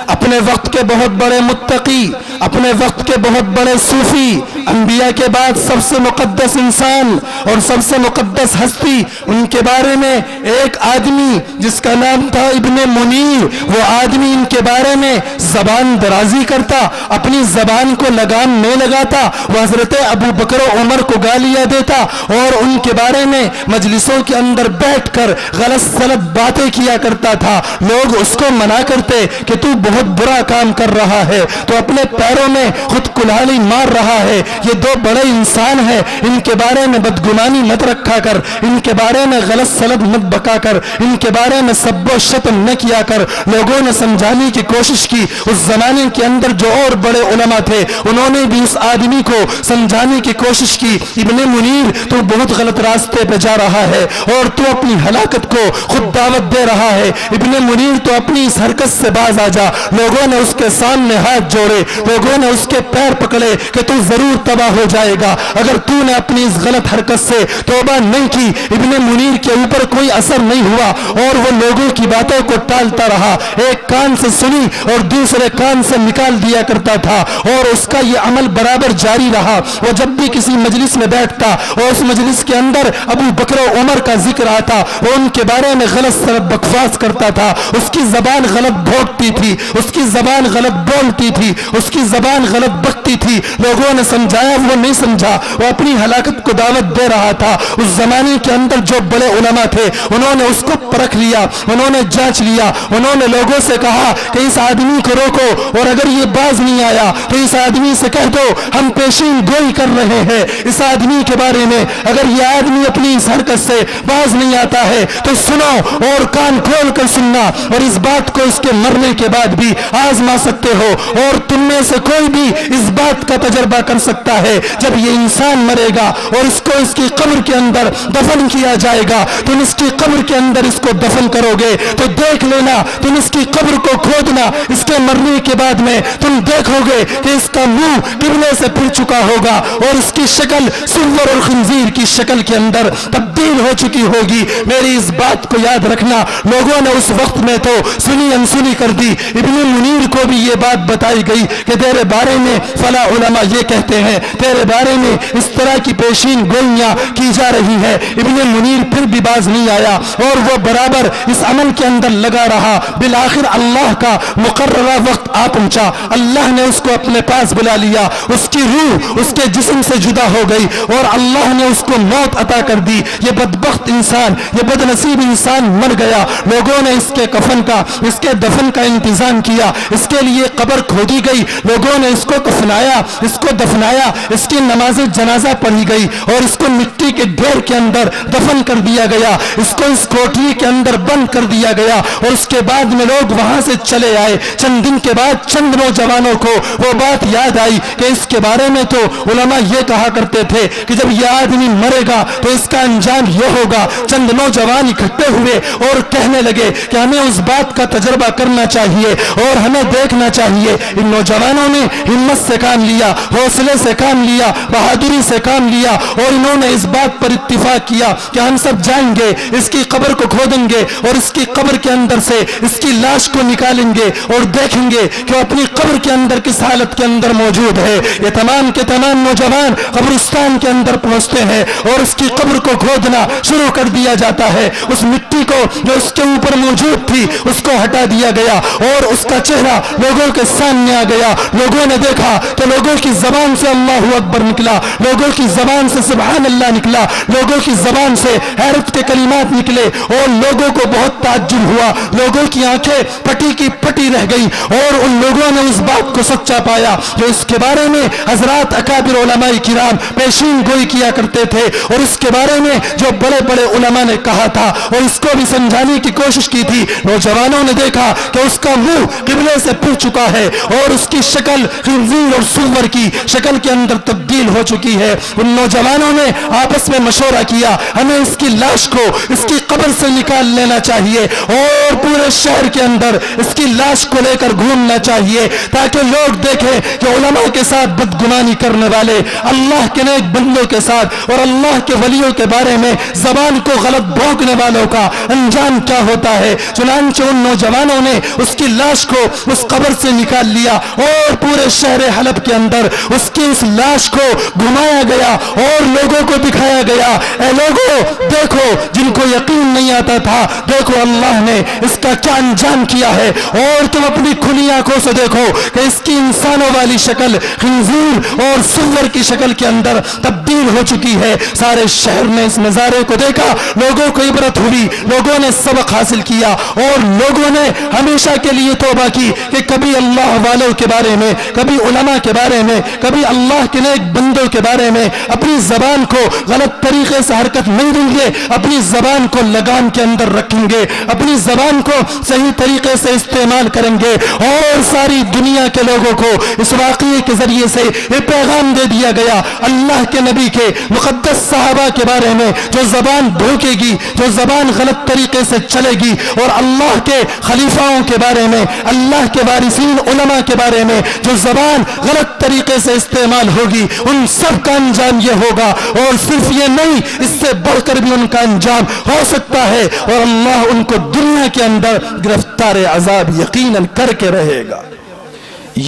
اپنے وقت کے بہت بڑے متقی، اپنے وقت کے بہت بڑے صوفی، انبیاء کے بعد سب سے مقدس انسان اور سب سے مقدس ہستی، ان کے بارے میں ایک آدمی جس کا نام تھا ابن منیر، وہ آدمی ان کے بارے میں زبان درازی کرتا، اپنی زبان کو لگام نہیں لگاتا، وہ حضرت ابو بکر و عمر کو گالیاں دیتا اور ان کے بارے میں مجلسوں کے اندر بیٹھ کر غلط سلط باتیں کیا کرتا تھا۔ لوگ اس کو منع کرتے کہ تو بہت برا کام کر رہا ہے، تو اپنے پیروں میں خود کلہاڑی مار رہا ہے، یہ دو بڑے انسان ہیں، ان کے بارے میں بدگمانی مت رکھا کر، ان کے بارے میں غلط سلط مت بکا کر، ان کے بارے میں سب و شتم نہ کیا کر۔ لوگوں نے سمجھانے کی کوشش کی، اس زمانے کے اندر جو اور بڑے علماء تھے انہوں نے بھی اس آدمی کو سمجھانے کی کوشش کی، ابن منیر تو بہت غلط راستے پہ جا رہا ہے اور تو اپنی ہلاکت کو خود دعوت دے رہا ہے، ابن منیر تو اپنی اس حرکت سے باز آ جا۔ لوگوں نے اس کے سامنے ہاتھ جوڑے، لوگوں نے اس کے پیر پکڑے کہ تو ضرور تباہ ہو جائے گا اگر تو نے اپنی اس غلط حرکت سے توبہ نہیں کی۔ ابن منیر کے اوپر کوئی اثر نہیں ہوا اور وہ لوگوں کی باتوں کو ٹالتا رہا، ایک کان سے سنی اور دوسرے کان سے نکال دیا کرتا تھا اور اس کا یہ عمل برابر جاری رہا۔ وہ جب بھی کسی مجلس میں بیٹھتا اور اس مجلس کے اندر ابو بکر و عمر کا ذکر آتا، وہ ان کے بارے میں غلط سلط بکواس کرتا تھا، اس کی زبان غلط بھونکتی تھی، اس کی زبان غلط بولتی تھی، اس کی زبان غلط بکتی تھی۔ لوگوں نے سمجھایا، وہ نہیں سمجھا، وہ اپنی ہلاکت کو دعوت دے رہا تھا۔ اس زمانے کے اندر جو بڑے علماء تھے انہوں نے اس کو پرکھ لیا، انہوں نے جانچ لیا، انہوں نے لوگوں سے کہا کہ اس آدمی کو روکو اور اگر یہ باز نہیں آیا تو اس آدمی سے کہہ دو ہم پیشین گوئی کر رہے ہیں اس آدمی کے بارے میں، اگر یہ آدمی اپنی اس حرکت سے باز نہیں آتا ہے تو سنو اور کان کھول کر سننا، اور اس بات کو اس کے مرنے کے بعد بھی آزما سکتے ہو، اور تم میں سے کوئی بھی اس بات کا تجربہ کر سکتا ہے جب یہ انسان مرے گا اور اس کو اس کی قبر کے اندر دفن کیا جائے گا، تم اس کی قبر کے اندر اس کو دفن کرو گے تو دیکھ لینا، تم اس کی قبر کو کھودنا، اس کے مرنے کے بعد میں تم دیکھو گے کہ اس کا منہ قبلے سے پھر چکا ہوگا اور اس کی شکل سور اور خنزیر کی شکل کے اندر تبدیل ہو چکی ہوگی۔ میری اس بات کو یاد رکھنا۔ لوگوں نے اس وقت میں تو سنی انسنی کر دی، ابن منیر کو بھی یہ بات بتائی گئی کہ تیرے بارے میں فلاں علماء یہ کہتے ہیں، تیرے بارے میں اس طرح کی پیشین گوئیاں کی جا رہی ہے۔ ابن منیر پھر بھی باز نہیں آیا اور وہ برابر اس عمل کے اندر لگا رہا۔ بالآخر اللہ کا مقررہ وقت آ پہنچا، اللہ نے اس کو اپنے پاس بلا لیا، اس کی روح اس کے جسم سے جدا ہو گئی اور اللہ نے اس کو موت عطا کر دی۔ یہ بدبخت انسان، یہ بد نصیب انسان مر گیا۔ لوگوں نے اس کے کفن کا، اس کے دفن کا انتظام کیا، اس کے لیے قبر کھودی گئی، لوگوں نے اس کو کفنایا، اس کو دفنایا، اس کی نماز جنازہ پڑھی گئی اور اس کو مٹی کے ڈھیر کے اندر دفن کر دیا گیا، اس کو اس کوٹری کے اندر بند کر دیا گیا اور اس کے بعد میں لوگ وہاں سے چلے آئے۔ چند دن کے بعد چند نوجوانوں کو وہ بات یاد آئی کہ اس کے بارے میں تو علماء یہ کہا کرتے تھے کہ جب یہ آدمی مرے گا تو اس کا انجام یہ ہوگا۔ چند نوجوان اکٹھے ہوئے اور کہنے لگے کہ ہمیں اس بات کا تجربہ کرنا چاہیے اور ہمیں دیکھنا چاہیے۔ ان نوجوانوں نے ہمت سے کام لیا، حوصلے سے کام لیا، بہادری سے کام لیا اور انہوں نے اس بات پر اتفاق کیا کہ ہم سب جائیں گے، اس کی قبر کو کھودیں گے اور اس کی قبر کے اندر سے اس کی لاش کو نکالیں گے اور دیکھیں گے کہ وہ اپنی قبر کے اندر کس حالت کے اندر موجود ہے۔ یہ تمام کے تمام نوجوان قبرستان کے اندر پہنچتے ہیں اور اس کی قبر کو کھودنا شروع کر دیا جاتا ہے۔ اس مٹی کو جو اس کے اوپر موجود تھی اس کو ہٹا دیا گیا اور اس کا چہرہ لوگوں کے سامنے آ گیا۔ لوگوں نے دیکھا تو لوگوں کی زبان سے اللہ اکبر نکلا، لوگوں کی زبان سے سبحان اللہ نکلا، لوگوں کی زبان سے حیرت کے کلمات نکلے اور لوگوں کو بہت تعجب ہوا، لوگوں کی آنکھیں پٹی کی پٹی رہ گئی اور ان لوگوں نے اس بات کو سچا پایا جو اس کے بارے میں حضرات اکابر علماء کرام پیشین گوئی کیا کرتے تھے اور اس کے بارے میں جو بڑے بڑے علماء نے کہا تھا اور اس کو بھی سمجھانے کی کوشش کی تھی۔ نوجوانوں نے دیکھا کہ اس کا منہ قبلے سے پھر چکا ہے اور اس کی شکل خنزیر اور سور کی شکل کے اندر تبدیل ہو چکی ہے۔ ان نوجوانوں نے آپس میں مشورہ کیا، ہمیں اس کی لاش کو اس کی قبر سے نکال لینا چاہیے اور پورے شہر کے اندر اس کی لاش کو لے کر گھومنا چاہیے تاکہ لوگ دیکھیں کہ علماء کے ساتھ بدگمانی کرنے والے اللہ کے نیک بندوں کے ساتھ اور اللہ کے ولیوں کے بارے میں میں زبان کو غلط بھونکنے والوں کا انجام کیا ہوتا ہے۔ چنانچہ ان نوجوانوں نے اس کی لاش کو اس قبر سے نکال لیا اور پورے شہر حلب کے اندر اس کی اس لاش کو گھمایا گیا اور لوگوں کو دکھایا گیا، اے لوگوں دیکھو، جن کو یقین نہیں آتا تھا، دیکھو اللہ نے اس کا کیا انجام کیا ہے، اور تم اپنی کھلی آنکھوں سے دیکھو کہ اس کی انسانوں والی شکل خنزیر اور سور کی شکل کے اندر تبدیل ہو چکی ہے۔ سارے شہر نے اس نظارے کو دیکھا، لوگوں کو عبرت ہوئی، لوگوں نے سبق حاصل کیا اور لوگوں نے ہمیشہ کے لیے توبہ کی کہ کبھی اللہ والوں کے بارے میں، کبھی علماء کے بارے میں، کبھی اللہ کے نیک بندوں کے بارے میں اپنی زبان کو غلط طریقے سے حرکت نہیں دیں گے، اپنی زبان کو لگام کے اندر رکھیں گے، اپنی زبان کو صحیح طریقے سے استعمال کریں گے، اور ساری دنیا کے لوگوں کو اس واقعے کے ذریعے سے یہ پیغام دے دیا گیا اللہ کے نبی کے مقدس صحابہ کے بارے میں، جو زبان بھوکے گی، جو زبان غلط طریقے سے چلے گی، اور اللہ کے خلیفاؤں کے بارے میں، اللہ کے وارثین علماء کے بارے میں جو زبان غلط طریقے سے استعمال ہوگی، ان سب کا انجام یہ ہوگا، اور صرف یہ نہیں، اس سے بڑھ کر بھی ان کا انجام ہو سکتا ہے، اور اللہ ان کو دنیا کے اندر گرفتار عذاب یقیناً کر کے رہے گا۔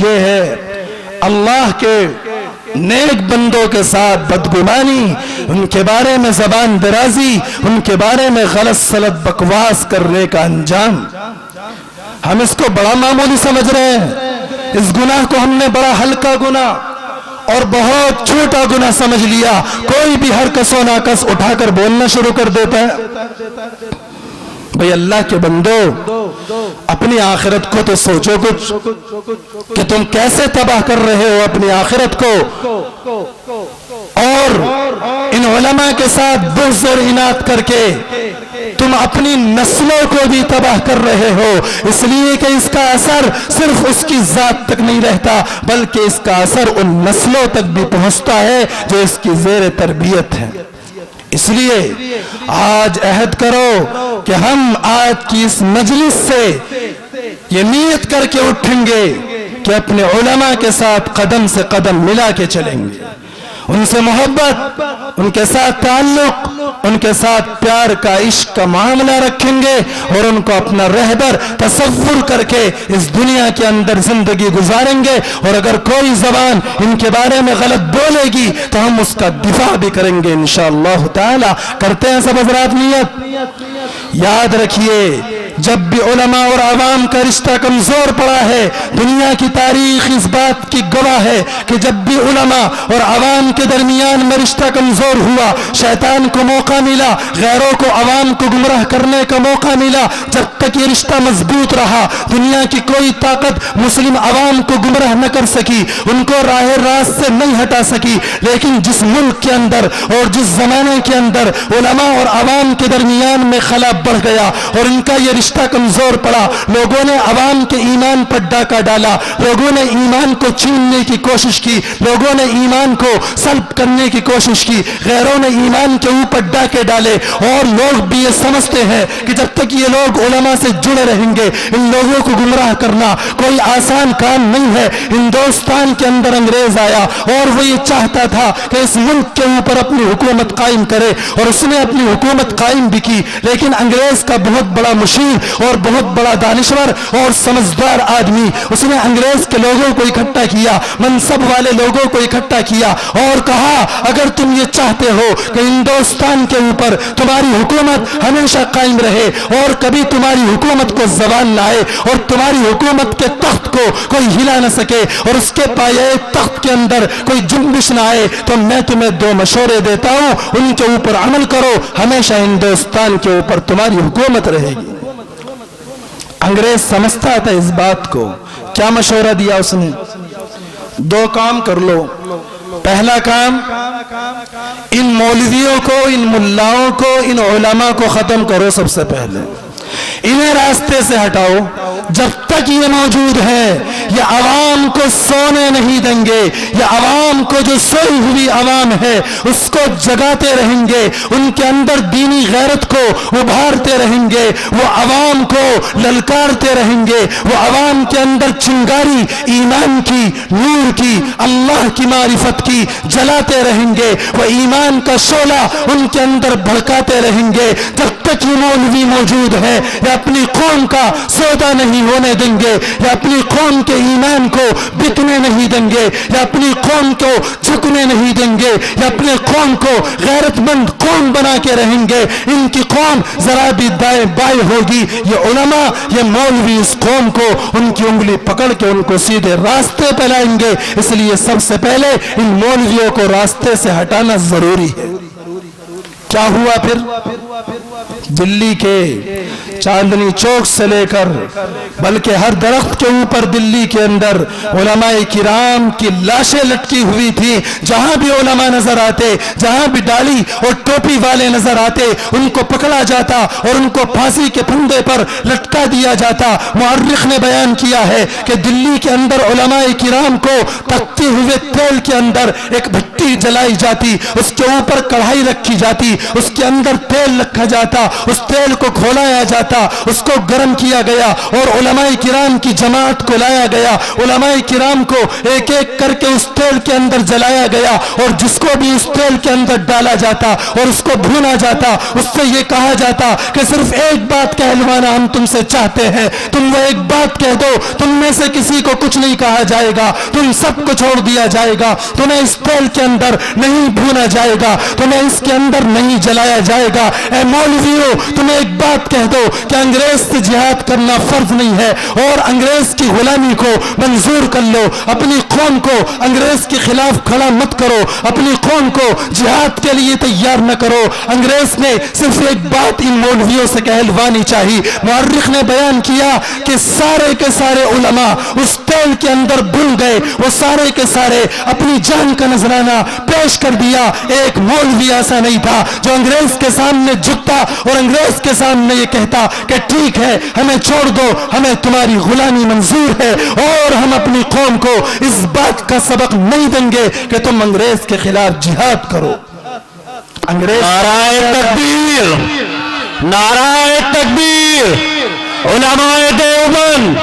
یہ ہے اللہ کے نیک بندوں کے ساتھ بدگمانی، ان کے بارے میں زبان درازی، ان کے بارے میں غلط سلط بکواس کرنے کا انجام۔ ہم اس کو بڑا معمولی سمجھ رہے ہیں، اس گناہ کو ہم نے بڑا ہلکا گناہ اور بہت چھوٹا گناہ سمجھ لیا، کوئی بھی ہر کس و ناکس اٹھا کر بولنا شروع کر دیتا ہے۔ بھئی اللہ کے بندو، اپنی آخرت کو تو سوچو کچھ کہ تم کیسے تباہ کر رہے ہو اپنی آخرت کو، اور ان علماء کے ساتھ بغض اور عناد کر کے تم اپنی نسلوں کو بھی تباہ کر رہے ہو، اس لیے کہ اس کا اثر صرف اس کی ذات تک نہیں رہتا، بلکہ اس کا اثر ان نسلوں تک بھی پہنچتا ہے جو اس کی زیر تربیت ہے۔ اس لیے آج عہد کرو کہ ہم آج کی اس مجلس سے یہ نیت کر کے اٹھیں گے کہ اپنے علماء کے ساتھ قدم سے قدم ملا کے چلیں گے، ان سے محبت، ان کے ساتھ تعلق، ان کے ساتھ پیار کا عشق کا معاملہ رکھیں گے، اور ان کو اپنا رہبر تصور کر کے اس دنیا کے اندر زندگی گزاریں گے، اور اگر کوئی زبان ان کے بارے میں غلط بولے گی تو ہم اس کا دفاع بھی کریں گے انشاءاللہ تعالی۔ کرتے ہیں سب حضرات نیت؟ یاد رکھیے، جب بھی علماء اور عوام کا رشتہ کمزور پڑا ہے، دنیا کی تاریخ اس بات کی گواہ ہے کہ جب بھی علماء اور عوام کے درمیان میں رشتہ کمزور ہوا، شیطان کو موقع ملا، غیروں کو عوام کو گمراہ کرنے کا موقع ملا۔ جب تک یہ رشتہ مضبوط رہا، دنیا کی کوئی طاقت مسلم عوام کو گمراہ نہ کر سکی، ان کو راہ راست سے نہیں ہٹا سکی۔ لیکن جس ملک کے اندر اور جس زمانے کے اندر علماء اور عوام کے درمیان میں خلا بڑھ گیا اور ان کا یہ رشتہ کمزور پڑا، لوگوں نے عوام کے ایمان پر ڈاکہ ڈالا، لوگوں نے ایمان کو چھیننے کی کوشش کی، لوگوں نے ایمان کو سلب کرنے کی کوشش کی، غیروں نے ایمان کے اوپر ڈاکے ڈالے، اور لوگ بھی یہ سمجھتے ہیں کہ جب تک یہ لوگ علماء سے جڑے رہیں گے، ان لوگوں کو گمراہ کرنا کوئی آسان کام نہیں ہے۔ ہندوستان کے اندر انگریز آیا اور وہ یہ چاہتا تھا کہ اس ملک کے اوپر اپنی حکومت قائم کرے، اور اس نے اپنی حکومت قائم بھی کی، لیکن انگریز کا بہت بڑا مشیر اور بہت بڑا دانشور اور سمجھدار آدمی، اس نے انگریز کے لوگوں کو اکٹھا کیا، منصب والے لوگوں کو اکٹھا کیا، اور کہا اگر تم یہ چاہتے ہو کہ ہندوستان کے اوپر تمہاری حکومت ہمیشہ قائم رہے اور کبھی تمہاری حکومت کو زوال نہ آئے اور تمہاری حکومت کے تخت کو کوئی ہلا نہ سکے اور اس کے پایے تخت کے اندر کوئی جنبش نہ آئے، تو میں تمہیں دو مشورے دیتا ہوں، ان کے اوپر عمل کرو، ہمیشہ ہندوستان کے اوپر تمہاری حکومت رہے گی۔ انگریز سمجھتا تھا اس بات کو۔ کیا مشورہ دیا اس نے؟ دو کام کر لو۔ پہلا کام، ان مولویوں کو، ان ملاؤں کو، ان علماء کو ختم کرو سب سے پہلے۔ انہیں راستے سے ہٹاؤ. جب تک یہ موجود ہے یہ عوام کو سونے نہیں دیں گے. یہ عوام کو جو سوئی ہوئی عوام ہے اس کو جگاتے رہیں گے, ان کے اندر دینی غیرت کو ابھارتے رہیں گے, وہ عوام کو للکارتے رہیں گے, وہ عوام کے اندر چنگاری ایمان کی, نور کی, اللہ کی معرفت کی جلاتے رہیں گے, وہ ایمان کا شعلہ ان کے اندر بھڑکاتے رہیں گے. جب تک یہ مولوی موجود ہے یہ اپنی قوم کا سودا نہیں ہونے دیں گے, یہ اپنی قوم کے ایمان کو بکنے نہیں دیں گے, یہ اپنی قوم کو جھکنے نہیں دیں گے, یہ اپنے قوم کو غیرت مند قوم بنا کے رہیں گے. ان کی قوم ذرا بھی دائیں بائیں ہوگی یہ علماء یہ مولوی اس قوم کو ان کی انگلی پکڑ کے ان کو سیدھے راستے پہ لائیں گے. اس لیے سب سے پہلے ان مولویوں کو راستے سے ہٹانا ضروری ہے. کیا ہوا پھر؟ دلی کے چاندنی چوک سے لے کر بلکہ ہر درخت کے اوپر دلی کے اندر علماء کرام کی لاشیں لٹکی ہوئی تھی. جہاں بھی علماء نظر آتے, جہاں بھی داڑھی اور ٹوپی والے نظر آتے, ان کو پکڑا جاتا اور ان کو پھانسی کے پھندے پر لٹکا دیا جاتا. مورخ نے بیان کیا ہے کہ دلی کے اندر علماء کرام کو تپتے ہوئے تیل کے اندر ایک بھٹی جلائی جاتی, اس کے اوپر کڑھائی رکھی جاتی, اس کے اندر تیل رکھا جاتا, اس تیل کو کھولایا جاتا, اس کو گرم کیا گیا اور علماء کرام کی جماعت کو لایا گیا. علماء کرام کو ایک ایک کر کے اس تیل کے اندر جلایا گیا اور جس کو بھی اس تیل کے اندر ڈالا جاتا اور اس کو بھونا جاتا اس سے یہ کہا جاتا کہ صرف ایک بات کہلوانا ہم تم سے چاہتے ہیں, تم وہ ایک بات کہہ دو, تم میں سے کسی کو کچھ نہیں کہا جائے گا, تم سب کو چھوڑ دیا جائے گا, تمہیں اس تیل کے اندر نہیں بھونا جائے گا, تمہیں اس کے اندر نہیں جلایا جائے گا. اے مولویوں تمہیں ایک بات کہہ دو کہ انگریز سے جہاد کرنا فرض نہیں ہے اور انگریز کی غلامی کو منظور کر لو. اپنی قوم کو انگریز کے خلاف کھڑا مت کرو, اپنی قوم کو جہاد کے لیے تیار نہ کرو. انگریز نے صرف ایک بات ان مولویوں سے کہلوانی چاہیے. مورخ نے بیان کیا کہ سارے کے سارے علماء اس تیل کے اندر بھول گئے, وہ سارے کے سارے اپنی جان کا نذرانہ پیش کر دیا. ایک مولوی ایسا نہیں تھا جو انگریز کے سامنے جھکتا اور انگریز کے سامنے یہ کہتا کہ ٹھیک ہے ہمیں چھوڑ دو, ہمیں تمہاری غلامی منظور ہے اور ہم اپنی قوم کو اس بات کا سبق نہیں دیں گے کہ تم انگریز کے خلاف جہاد کرو. انگریز نعرہ تکبیر, نعرہ تکبیر. علماء دیوبند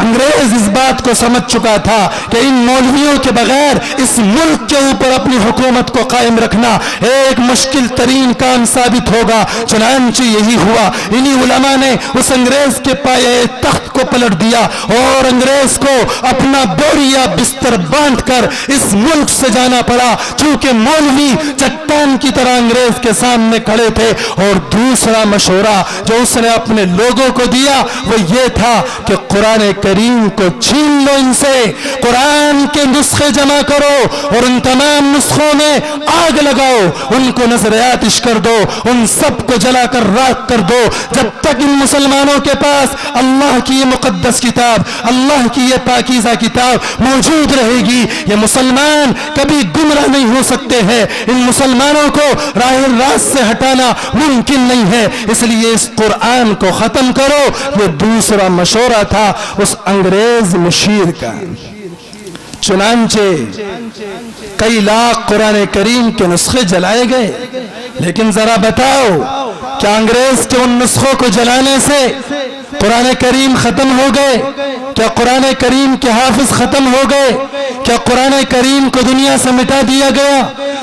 انگریز اس بات کو سمجھ چکا تھا کہ ان مولویوں کے بغیر اس ملک کے اوپر اپنی حکومت کو قائم رکھنا ایک مشکل ترین کام ثابت ہوگا. چنانچہ یہی ہوا, انہی علماء نے اس انگریز کے پائے تخت کو پلٹ دیا اور انگریز کو اپنا بوریا بستر باندھ کر اس ملک سے جانا پڑا, چونکہ مولوی چٹان کی طرح انگریز کے سامنے کھڑے تھے. اور دوسرا مشورہ جو اس نے اپنے لوگوں کو دیا وہ یہ تھا کہ قرآن کریم کو چھین لو ان سے, قرآن کے نسخے جمع کرو اور ان تمام نسخوں میں آگ لگاؤ, ان کو نظر آتش کر دو, ان سب کو جلا کر راکھ کر دو. جب تک ان مسلمانوں کے پاس اللہ کی یہ مقدس کتاب, اللہ کی یہ پاکیزہ کتاب موجود رہے گی, یہ مسلمان کبھی گمراہ نہیں ہو سکتے ہیں. ان مسلمانوں کو راہ راست سے ہٹانا ممکن نہیں ہے. اس لیے اس قرآن کو ختم کرو. یہ دوسرا مشورہ تھا اس انگریز مشیر کا. چنانچہ کئی لاکھ قرآن کریم کے نسخے جلائے گئے, لیکن ذرا بتاؤ کیا انگریز کے ان نسخوں کو جلانے سے قرآن کریم ختم ہو گئے؟ کیا قرآن کریم کے حافظ ختم ہو گئے؟ کیا قرآن کریم کو دنیا سے مٹا دیا گیا؟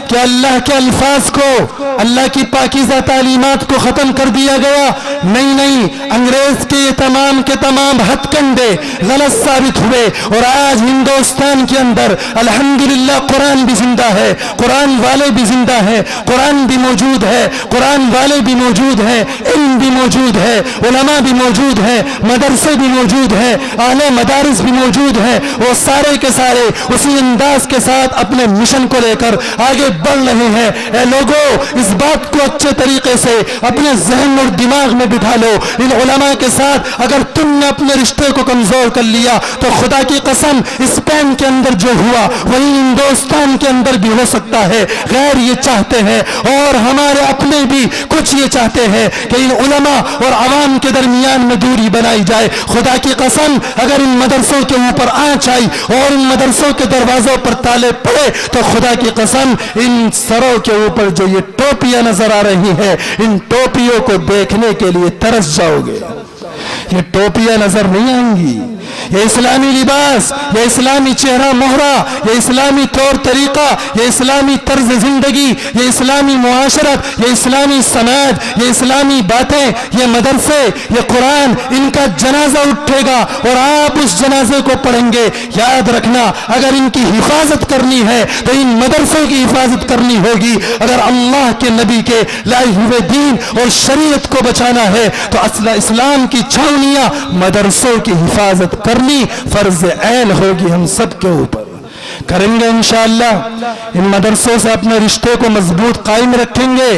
کیا اللہ کے الفاظ کو, اللہ کی پاکیزہ تعلیمات کو ختم کر دیا گیا؟ نہیں نہیں, انگریز کے یہ تمام کے تمام ہتھ کنڈے غلط ثابت ہوئے اور آج ہندوستان کے اندر الحمدللہ قرآن بھی زندہ ہے, قرآن والے بھی زندہ ہیں, قرآن بھی موجود ہے, قرآن والے بھی موجود ہیں, علم بھی موجود ہے, علماء بھی موجود ہیں, مدرسے بھی موجود ہیں, اعلی مدارس بھی موجود ہیں. وہ سارے کے سارے اسی انداز کے ساتھ اپنے مشن کو لے کر آگے بڑھ رہے ہیں. اے لوگوں, اس بات کو اچھے طریقے سے اپنے ذہن اور دماغ میں بٹھا لو. ان علماء کے ساتھ اگر تم نے اپنے رشتے کو کمزور کر لیا تو خدا کی قسم اسپین کے اندر جو ہوا وہی ہندوستان کے اندر بھی ہو سکتا ہے. غیر یہ چاہتے ہیں اور ہمارے اپنے بھی کچھ یہ چاہتے ہیں کہ ان علماء اور عوام کے درمیان میں دوری بنائی جائے. خدا کی قسم اگر ان مدرسوں کے اوپر آنچ آئی اور ان مدرسوں کے دروازوں پر تالے پڑے تو خدا کی قسم ان سروں کے اوپر جو یہ ٹوپیاں نظر آ رہی ہیں ان ٹوپیوں کو دیکھنے کے لیے ترس جاؤ گے. یہ ٹوپیاں نظر نہیں آئیں گی. یہ اسلامی لباس, یہ اسلامی چہرہ مہرہ, یہ اسلامی طور طریقہ, یہ اسلامی طرز زندگی, یہ اسلامی معاشرت, یہ اسلامی سماج, یہ اسلامی باتیں, یہ مدرسے, یہ قرآن, ان کا جنازہ اٹھے گا اور آپ اس جنازے کو پڑھیں گے. یاد رکھنا اگر ان کی حفاظت کرنی ہے تو ان مدرسوں کی حفاظت کرنی ہوگی. اگر اللہ کے نبی کے لائے ہوئے دین اور شریعت کو بچانا ہے تو اسلام کی چھاونیاں مدرسوں کی حفاظت کرنی فرض عین ہوگی ہم سب کے اوپر. کریں گے انشاءاللہ. ان مدرسوں سے اپنے رشتے کو مضبوط قائم رکھیں گے,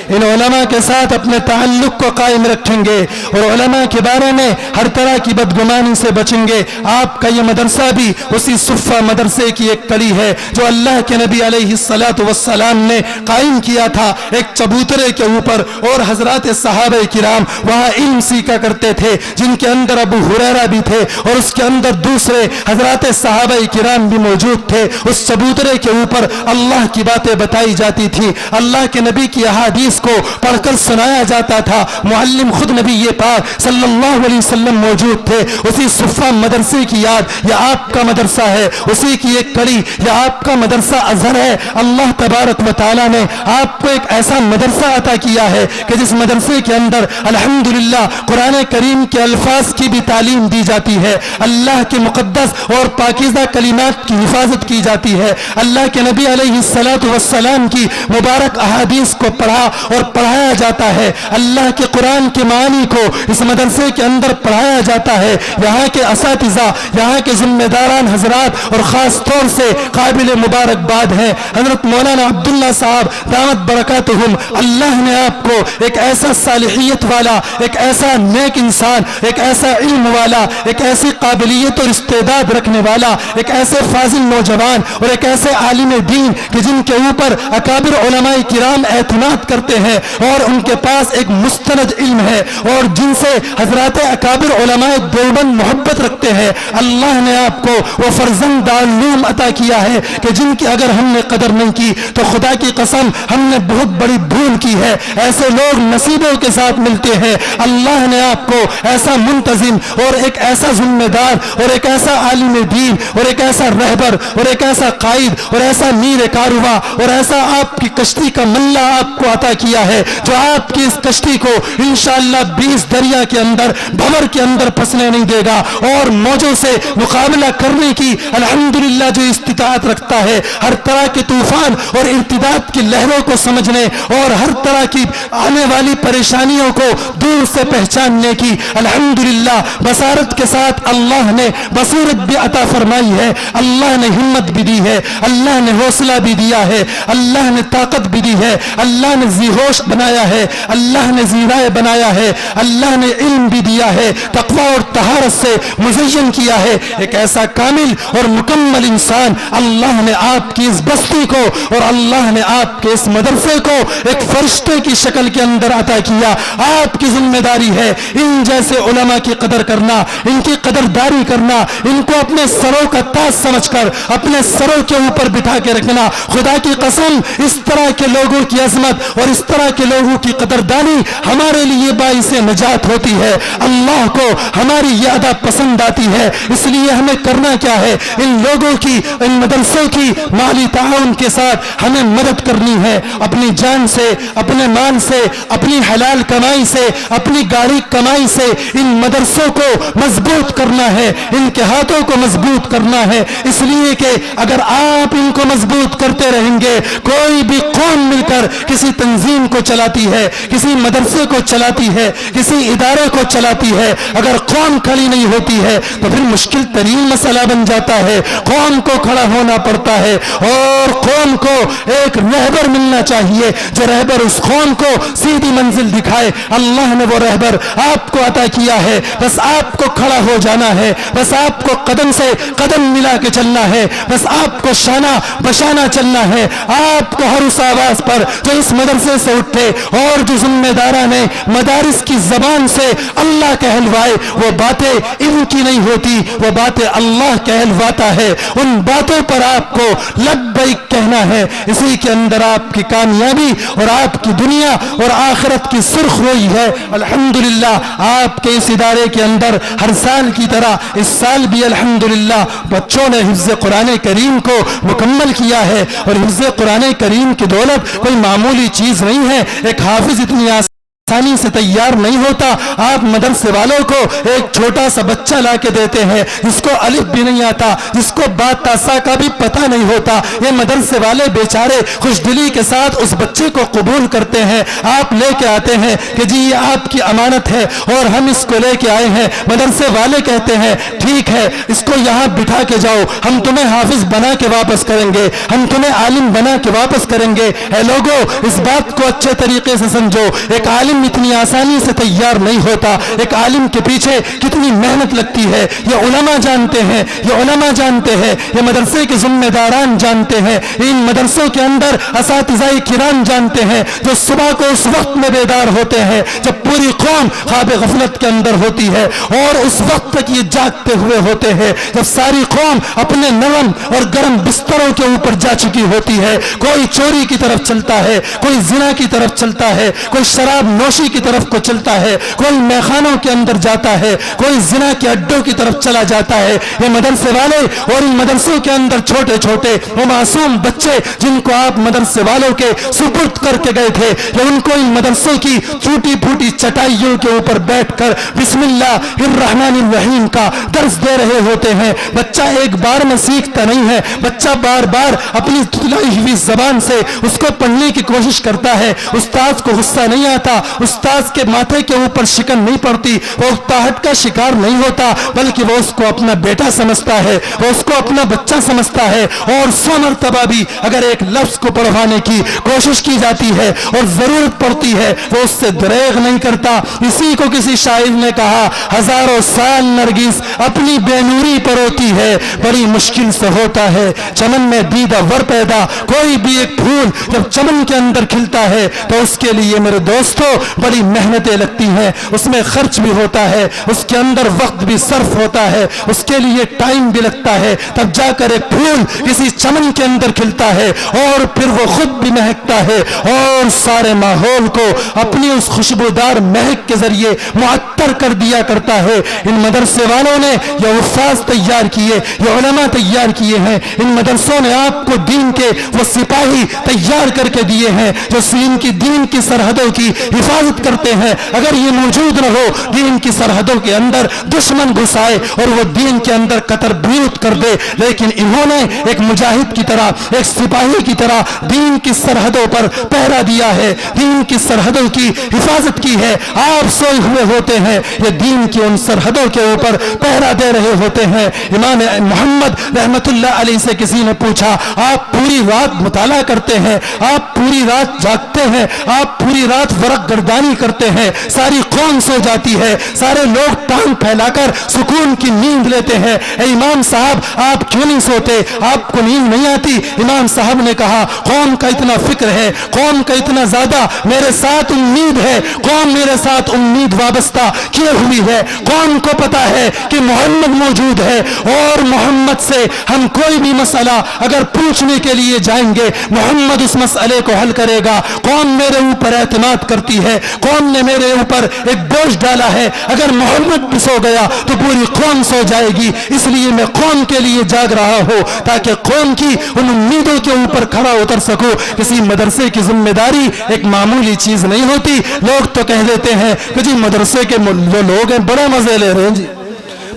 ان علماء کے ساتھ اپنے تعلق کو قائم رکھیں گے اور علماء کے بارے میں ہر طرح کی بدگمانی سے بچیں گے. آپ کا یہ مدرسہ بھی اسی صفہ مدرسے کی ایک کڑی ہے جو اللہ کے نبی علیہ الصلاۃ والسلام نے قائم کیا تھا ایک چبوترے کے اوپر, اور حضرات صحابہ کرام وہاں علم سیکھا کرتے تھے جن کے اندر ابو ہریرہ بھی تھے اور اس کے اندر دوسرے حضرات صحابہ کرام بھی موجود تھے. اس چبوترے کے اوپر اللہ کی باتیں بتائی جاتی تھی, اللہ کے نبی کی احادیث کو پڑھ کر سنایا جاتا تھا. معلم خود نبی پاک صلی اللہ علیہ وسلم موجود تھے. اسی صفہ مدرسے کی یاد یہ آپ کا مدرسہ ہے, اسی کی ایک کڑی یہ آپ کا مدرسہ ازہر ہے. اللہ تبارک و تعالی نے آپ کو ایک ایسا مدرسہ عطا کیا ہے کہ جس مدرسے کے اندر الحمدللہ قرآن کریم کے الفاظ کی بھی تعلیم دی جاتی ہے, اللہ کے مقدس اور پاکیزہ کلمات کی حفاظت کی جاتی ہے, اللہ کے نبی علیہ الصلاۃ والسلام کی مبارک احادیث کو پڑھا اور پڑھایا جاتا ہے, اللہ کے قرآن کے معانی کو اس مدرسے کے اندر پڑھایا جاتا ہے. یہاں کے اساتذہ, یہاں کے ذمہ داران حضرات اور خاص طور سے قابل مبارکباد ہیں حضرت مولانا عبداللہ صاحب دامت برکاتہم. اللہ نے آپ کو ایک ایسا صالحیت والا, ایک ایسا نیک انسان, ایک ایسا علم والا, ایک ایسی قابلیت اور استعداد رکھنے والا, ایک ایسے فاضل نوجوان اور ایک ایسے عالم دین کہ جن کے اوپر اکابر علماء کرام اعتماد کرتے ہیں اور ان کے پاس ایک مستند علم ہے اور جن سے حضرات اکابر علماء دیوبند محبت رکھتے ہیں. اللہ نے آپ کو وہ فرزند علوم عطا کیا ہے کہ جن کی اگر ہم نے قدر نہیں کی تو خدا کی قسم ہم نے بہت بڑی بھول کی ہے. ایسے لوگ نصیبوں کے ساتھ ملتے ہیں. اللہ نے آپ کو ایسا منتظم اور ایک ایسا ذمہ دار اور ایک ایسا عالم دین اور ایک ایسا رہبر اور ایک ایسا قائد اور ایسا میر کارواں اور ایسا آپ کی کشتی کا ملا آپ کو عطا کیا ہے جو آپ کی اس کشتی کو انشاءاللہ 20 دریا کے اندر بھور کے اندر پھنسنے نہیں دے گا اور موجوں سے مقابلہ کرنے کی الحمدللہ جو استطاعت رکھتا ہے, ہر طرح کے طوفان اور ارتداد کی لہروں کو سمجھنے اور ہر طرح کی آنے والی پریشانیوں کو دور سے پہچاننے کی الحمدللہ بصارت کے ساتھ اللہ نے بصیرت بھی عطا فرمائی ہے. اللہ نے ہمت بھی دی ہے, اللہ نے حوصلہ بھی دیا ہے, اللہ نے طاقت بھی دی ہے, اللہ نے ذی ہوش بنایا ہے, اللہ نے ذی رائے بنایا ہے, اللہ نے علم بھی دیا ہے, تقوی اور طہارت سے مزین کیا ہے. ایک ایسا کامل اور مکمل انسان اللہ نے آپ کی اس بستی کو اور اللہ نے آپ کے اس مدرسے کو ایک فرشتے کی شکل کے اندر عطا کیا. آپ کی ذمہ داری ہے ان جیسے علماء کی قدر کرنا, ان کی قدرداری کرنا, ان کو اپنے سروں کا تاج سمجھ کر اپنے سروں کے اوپر بٹھا کے رکھنا. خدا کی قسم اس طرح کے لوگوں کی عظمت اور اس طرح کے لوگوں کی قدردانی ہمارے لیے باعث نجات ہوتی ہے. اللہ کو ہماری یہ ادا پسند آتی ہے. اس لیے ہمیں کرنا کیا ہے, ان لوگوں کی, ان مدرسوں کی مالی تعاون کے ساتھ ہمیں مدد کرنی ہے. اپنی جان سے, اپنے مال سے, اپنی حلال کمائی سے, اپنی گاڑی کمائی سے ان مدرسوں کو مضبوط کرنا ہے, ان کے ہاتھوں کو مضبوط کرنا ہے. اس لیے کہ اگر آپ ان کو مضبوط کرتے رہیں گے, کوئی بھی قوم مل کر کسی تنظیم تنظیم کو چلاتی ہے, کسی مدرسے کو چلاتی ہے, کسی ادارے کو چلاتی ہے, اگر قوم کھڑی نہیں ہوتی ہے تو پھر مشکل ترین مسئلہ بن جاتا ہے. قوم کو کھڑا ہونا پڑتا ہے اور قوم کو ایک رہبر ملنا چاہیے جو رہبر اس قوم کو سیدھی منزل دکھائے. اللہ نے وہ رہبر آپ کو عطا کیا ہے, بس آپ کو کھڑا ہو جانا ہے, بس آپ کو قدم سے قدم ملا کے چلنا ہے, بس آپ کو شانہ بشانہ چلنا ہے. آپ کو ہر اس آواز پر جو اس مدرسے سے اٹھے اور جو ذمہ داران نے مدارس کی زبان سے اللہ کہلوائے, وہ باتیں ان کی نہیں ہوتی, وہ باتیں اللہ کہلواتا ہے. ان باتوں پر آپ کو لبیک کہنا ہے. اسی کے اندر آپ کی کامیابی اور آپ کی دنیا اور آخرت کی سرخ روئی ہے. الحمدللہ آپ کے اس ادارے کے اندر ہر سال کی طرح اس سال بھی الحمدللہ بچوں نے حفظ قرآن کریم کو مکمل کیا ہے. اور حفظ قرآن کریم کی دولت کوئی معمولی چیز نہیں ہے. ایک حافظ اتنی آسانی سے تیار نہیں ہوتا. آپ مدرسے والوں کو ایک چھوٹا سا بچہ لا کے دیتے ہیں جس کو الف بھی نہیں آتا, جس کو با تا سا کا بھی پتہ نہیں ہوتا. یہ مدرسے والے بیچارے خوش دلی کے ساتھ اس بچے کو قبول کرتے ہیں. آپ لے کے آتے ہیں کہ جی یہ آپ کی امانت ہے اور ہم اس کو لے کے آئے ہیں. مدرسے والے کہتے ہیں ٹھیک ہے, اس کو یہاں بٹھا کے جاؤ, ہم تمہیں حافظ بنا کے واپس کریں گے, ہم تمہیں عالم بنا کے واپس کریں گے. اے لوگو, اس بات کو اچھے طریقے سے سمجھو, ایک عالم اتنی آسانی سے تیار نہیں ہوتا. ایک عالم کے پیچھے کتنی محنت لگتی ہے یہ علماء جانتے ہیں, یہ علماء جانتے ہیں, یہ مدرسے کے ذمہ داران جانتے ہیں, ان مدرسوں کے اندر اساتذہ کرام جانتے ہیں جو صبح کو اس وقت میں بیدار ہوتے ہیں جب پوری قوم خواب غفلت کے اندر ہوتی ہے, اور اس وقت تک یہ جاگتے ہوئے ہوتے ہیں جب ساری قوم اپنے نرم اور گرم بستروں کے اوپر جا چکی ہوتی ہے. کوئی چوری کی طرف چلتا ہے, کوئی زنا کی طرف چلتا ہے, کوئی شراب نوشی کی طرف کو چلتا ہے, کوئی میخانوں کے اندر جاتا ہے, کوئی زنا کے اڈوں کی طرف چلا جاتا ہے. یہ مدرسے والے اور ان مدرسوں کے اندر چھوٹے چھوٹے وہ معصوم بچے جن کو آپ مدرسے والوں کے سپرد کر کے گئے تھے, یہ ان کو ان مدرسوں کی ٹوٹی پھوٹی چٹائیوں کے اوپر بیٹھ کر بسم اللہ الرحمن الرحیم کا درس دے رہے ہوتے ہیں. بچہ ایک بار میں سیکھتا نہیں ہے, بچہ بار بار اپنی تلائی ہوئی زبان سے اس کو پڑھنے کی کوشش کرتا ہے. استاد کو غصہ نہیں آتا, استاد کے ماتھے کے اوپر شکن نہیں پڑتی, وہ اکتاہٹ کا شکار نہیں ہوتا, بلکہ وہ اس کو اپنا بیٹا سمجھتا ہے, وہ اس کو اپنا بچہ سمجھتا ہے. اور 100 مرتبہ بھی اگر ایک لفظ کو پڑھوانے کی کوشش کی جاتی ہے اور ضرورت پڑتی ہے وہ اس سے دریغ نہیں کرتا. اسی کو کسی شاعر نے کہا, ہزاروں سال نرگس اپنی بے نوری پر ہوتی ہے, بڑی مشکل سے ہوتا ہے چمن میں دیدہ ور پیدا. کوئی بھی ایک پھول جب چمن کے اندر کھلتا ہے تو اس کے لیے میرے دوستو بڑی محنتیں لگتی ہیں, اس میں خرچ بھی ہوتا ہے, اس کے اندر وقت بھی صرف ہوتا ہے, اس کے لیے ٹائم بھی لگتا ہے, تب جا کر ایک پھول کسی چمن کے اندر کھلتا ہے اور پھر وہ خود بھی مہکتا ہے اور سارے ماحول کو اپنی اس خوشبودار مہک کے ذریعے معطر کر دیا کرتا ہے. ان مدرسے والوں نے یہ حفاظ تیار کیے, یہ علماء تیار کیے ہیں. ان مدرسوں نے آپ کو دین کے وہ سپاہی تیار کر کے دیے ہیں جو سین کی دین کی سرحدوں کی حفاظت کرتے ہیں. اگر یہ موجود نہ ہو دین کی سرحدوں کے اندر دشمن گھسائے اور وہ دین کے اندر قطر بیوت کر دے, لیکن انہوں نے ایک مجاہد کی طرح, ایک سپاہی کی طرح دین کی سرحدوں پر پہرا دیا ہے, دین کی سرحدوں کی حفاظت کی ہے. آپ سوئے ہوئے ہوتے ہیں, یہ دین کی ان سرحدوں کے اوپر پہرا دے رہے ہوتے ہیں. امام محمد رحمت اللہ علیہ سے کسی نے پوچھا, آپ پوری رات مطالعہ کرتے ہیں, آپ پوری رات جاگتے ہیں, آپ پوری رات ورق گردانی کرتے ہیں, ساری قوم سو جاتی ہے, سارے لوگ ٹانگ پھیلا کر سکون کی نیند لیتے ہیں, اے امام صاحب آپ کیوں نہیں سوتے, آپ کو نیند نہیں آتی؟ امام صاحب نے کہا, قوم کا اتنا فکر ہے, قوم کا اتنا زیادہ میرے ساتھ امید ہے, قوم میرے ساتھ امید وابستہ کیے ہوئی ہے. قوم کو پتا ہے کہ محمد موجود ہے اور محمد سے ہم کوئی بھی مسئلہ اگر پوچھنے کے لیے جائیں گے محمد اس مسئلے کو حل کرے گا. قوم میرے اوپر اعتماد کرتی ہے, قوم نے میرے اوپر ایک بوجھ ڈالا ہے, اگر محمد بھی سو گیا تو پوری قوم سو جائے گی. اس لیے میں قوم کے لیے جاگ رہا ہوں تاکہ قوم کی ان امیدوں کے اوپر کھڑا اتر سکوں. کسی مدرسے کی ذمہ داری ایک معمولی چیز نہیں ہوتی. لوگ تو کہہ دیتے ہیں کہ جی مدرسے کے جو لوگ ہیں بڑے مزے لے رہے ہیں, جی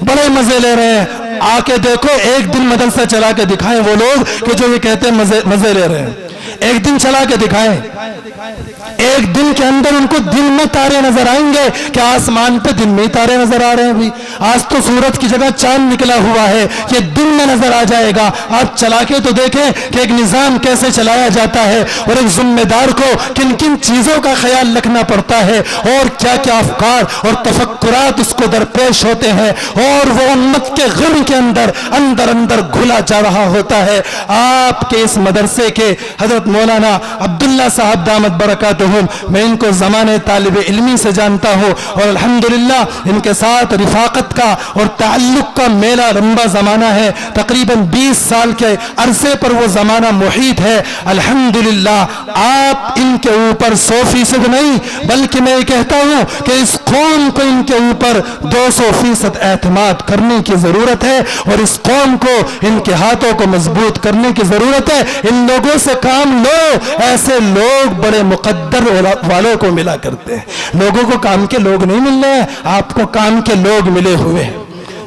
بڑے مزے لے رہے ہیں. آ کے دیکھو, ایک دن مدرسہ چلا کے دکھائیں وہ لوگ کہ جو یہ کہتے ہیں مزے لے رہے ہیں. ایک دن چلا کے دکھائیں، ایک دن کے اندر ان کو دن میں تارے نظر آئیں گے کہ آسمان پہ دن میں ہی تارے نظر آ رہے ہیں ابھی، آج تو سورج کی جگہ چاند نکلا ہوا ہے، یہ دن میں نظر آ جائے گا۔ آپ چلا کے تو دیکھیں کہ ایک نظام کیسے چلایا جاتا ہے اور ایک ذمہ دار کو کن کن چیزوں کا خیال رکھنا پڑتا ہے اور کیا کیا افکار اور تفکرات اس کو درپیش ہوتے ہیں، اور وہ امت کے غم کے اندر اندر گھلا جا رہا ہوتا ہے۔ آپ کے اس مدرسے کے حضرت مولانا عبداللہ صاحب دامت برکاتہم، میں ان کو زمانے طالب علمی سے جانتا ہوں اور الحمدللہ ان کے ساتھ رفاقت کا اور تعلق کا میرا لمبا زمانہ ہے، تقریباً 20 سال کے عرصے پر وہ زمانہ محیط ہے۔ الحمدللہ آپ ان کے اوپر 100% نہیں بلکہ میں یہ کہتا ہوں کہ اس قوم کو ان کے اوپر 200% اعتماد کرنے کی ضرورت ہے، اور اس قوم کو ان کے ہاتھوں کو مضبوط کرنے کی ضرورت ہے۔ ان لوگوں سے کام لو، ایسے لوگ بڑے مقدر والوں کو ملا کرتے ہیں، لوگوں کو کام کے لوگ نہیں مل رہے ہیں، آپ کو کام کے لوگ ملے ہوئے ہیں۔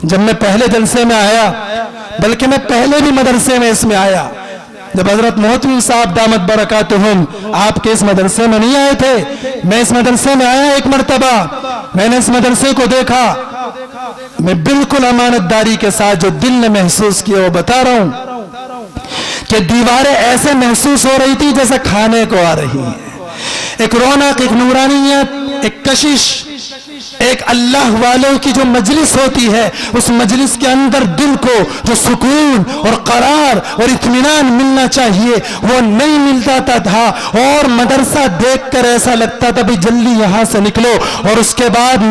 جب میں پہلے جلسے میں آیا، بلکہ میں پہلے بھی مدرسے میں اس میں آیا، جب حضرت محتمی صاحب دامت برکاتہم آپ کے اس مدرسے میں نہیں آئے تھے، میں اس مدرسے میں آیا ایک مرتبہ، میں نے اس مدرسے کو دیکھا، میں بالکل امانت داری کے ساتھ جو دل نے محسوس کیا وہ بتا رہا ہوں کہ دیواریں ایسے محسوس ہو رہی تھی جیسے کھانے کو آ رہی ہیں، ایک رونق، ایک نورانیت، ایک کشش، ایک اللہ والوں کی جو مجلس ہوتی ہے، اس مجلس کے اندر دل کو جو سکون اور قرار اور اطمینان ملنا چاہیے وہ نہیں ملتا تھا، اور مدرسہ دیکھ کر ایسا لگتا تھا بھی جلدی یہاں سے نکلو۔ اور اس کے بعد